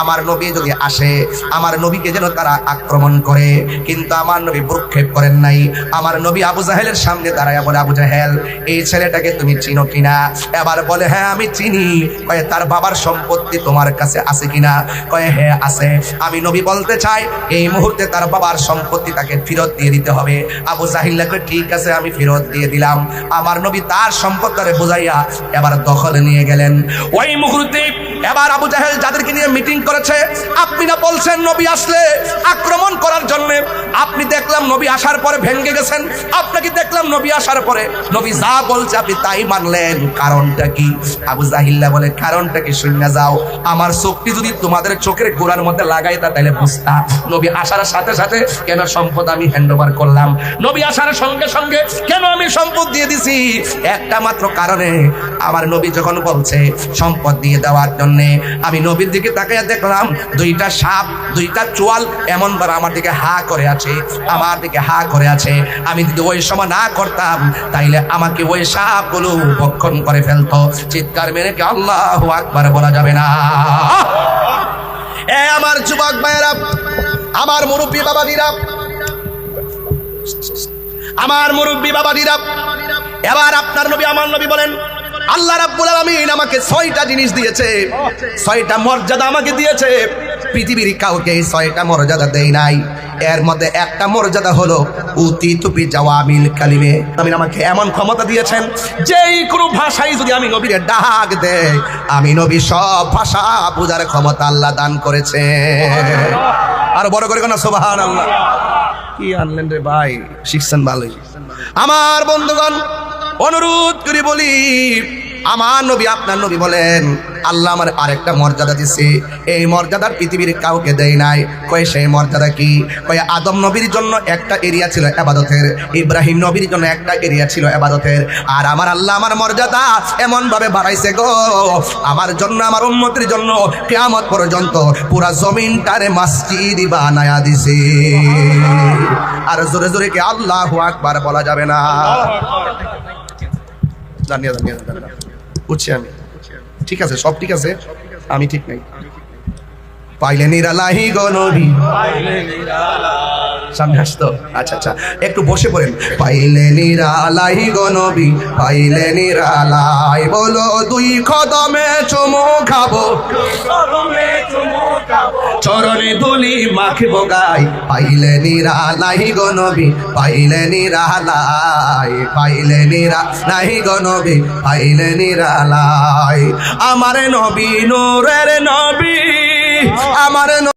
আমার নবী যদি আসে, আমার নবীকে যেন তারা আক্রমণ করে। কিন্তু আমার নবী ভ্রুক্ষেপ করেন নাই। আমার নবী আবু জাহেলের সামনে দাঁড়ায় বলে, আবু জাহেল, এই ছেলেটাকে তুমি চিনো কিনা? এবার বলে, হ্যাঁ আমি চিনি। কয়ে, তার বাবার সম্পত্তি তোমার কাছে আছে কিনা? কয়ে, হ্যাঁ আছে। আমি নবী বলতে চাই, এই মুহূর্তে তার বাবার সম্পত্তি তাকে ফেরত দিয়ে দিতে হবে। আবু জাহিল্লা কয়ে, ঠিক আছে, আমি ফেরত দিয়ে দিলাম। আমার নবী তার সম্পদ তারে বুঝাইয়া এবার দখলে নিয়ে গেলেন। ওই মুহূর্তে এবার আবু জাহেল যাদেরকে নিয়ে মিটিং করেছে, আপনি না বলছেন নবী আসলে আক্রমণ করার জন্য, আপনি দেখলাম নবী আসার পরে ভেঙে গেছেন, আপনাকে দেখলাম নবী আসার পরে নবী যা বলছে আপনি তাই মানলেন, কারণটা কি? আবু জাহিল্লা বলে, কারণটা কি শুনে যাও, আমার চোখটি যদি তোমাদের চোখের গোড়ার মধ্যে লাগাইতা তাহলে বুঝতা নবী আসার সাথে সাথে কেন সম্পদ আমি হ্যান্ড ওভার করলাম, নবী আসার সঙ্গে সঙ্গে কেন আমি সম্পদ দিয়ে দিছি। একটা মাত্র কারণে, আমার নবী যখন বলছে সম্পদ দিয়ে দেওয়ার জন্য, আমি নবীর দিকে তাকিয়ে দেখলাম দুইটা সাপ, দুইটা চোয়াল এমন ভাবে আমার দিকে হা করে আছে, আমার দিকে হা করে আছে। আমি যদি ওই সময় না করতাম তাইলে আমাকে ওই সাপগুলো ভক্ষণ করে ফেলতো। চিৎকার মেরে কি আল্লাহু আকবার বলা যাবে না? এ আমার যুবক ভাইয়েরা, আমার মুরব্বী বাবাজিরা, আমার মুরব্বী বাবাজিরা, এবার আপনার নবী আমার নবী বলেন, আল্লাহ রাব্বুল আলামিন আমাকে 6টা জিনিস দিয়েছে, 6টা মর্যাদা আমাকে দিয়েছে, পৃথিবীর কাউকে 6টা মর্যাদা দেই নাই। এর মধ্যে একটা মর্যাদা হলো উতিতু বিজাওয়ামিল কালিমে, আমি আমাকে এমন ক্ষমতা দিয়েছেন যেই কোনো ভাষায় যদি আমি নবীর ডাক দেই, আমি নবী সব ভাষা বোঝার ক্ষমতা আল্লাহ দান করেছে। আর বড় করে কোন সুবহানাল্লাহ। কি আনলেন রে ভাই, শিখছেন ভালোই। আমার বন্ধুগণ, অনুরোধ করে বলি, আমার নবী আপনার নবী বলেন আল্লাহ আমার আরেকটা মর্যাদা দিছে, এই মর্যাদা পৃথিবীর কাউকে দেয় নাই। কয় সেই মর্যাদা কি? কয় আদম নবীর জন্য একটা এরিয়া ছিল ইবাদতের, ইব্রাহিম নবীর জন্য একটা এরিয়া ছিল ইবাদতের, আর আমার আল্লাহ আমার মর্যাদা এমন ভাবে বাড়াইছে গো, আমার জন্য, আমার উম্মতের জন্য কিয়ামত পর্যন্ত পুরা জমিনটারে মসজিদ বানায়া দিছে। আর জোরে জোরে কি আল্লাহু আকবার বলা যাবে না? জানিয়ে বুঝছি আমি, ঠিক আছে, সব ঠিক আছে, আমি ঠিক নাই। পাইলে নিরালাহি গো নবী, সামনে আসতো, আচ্ছা আচ্ছা, একটু বসে পড়েন। পাইলে নিরালাহি গো নবী, পাইলে নিরালাই, বলো দুই কদমে চুমু খাবো, চরণে ধুলি মাখিবো গাই, পাইলে নিরালাহি গো নবী, পাইলে নিরালাই, পাইলে নিরালাহি গো নবী, পাইলে নিরালাই। আমার নবী নূরের নবী, আমার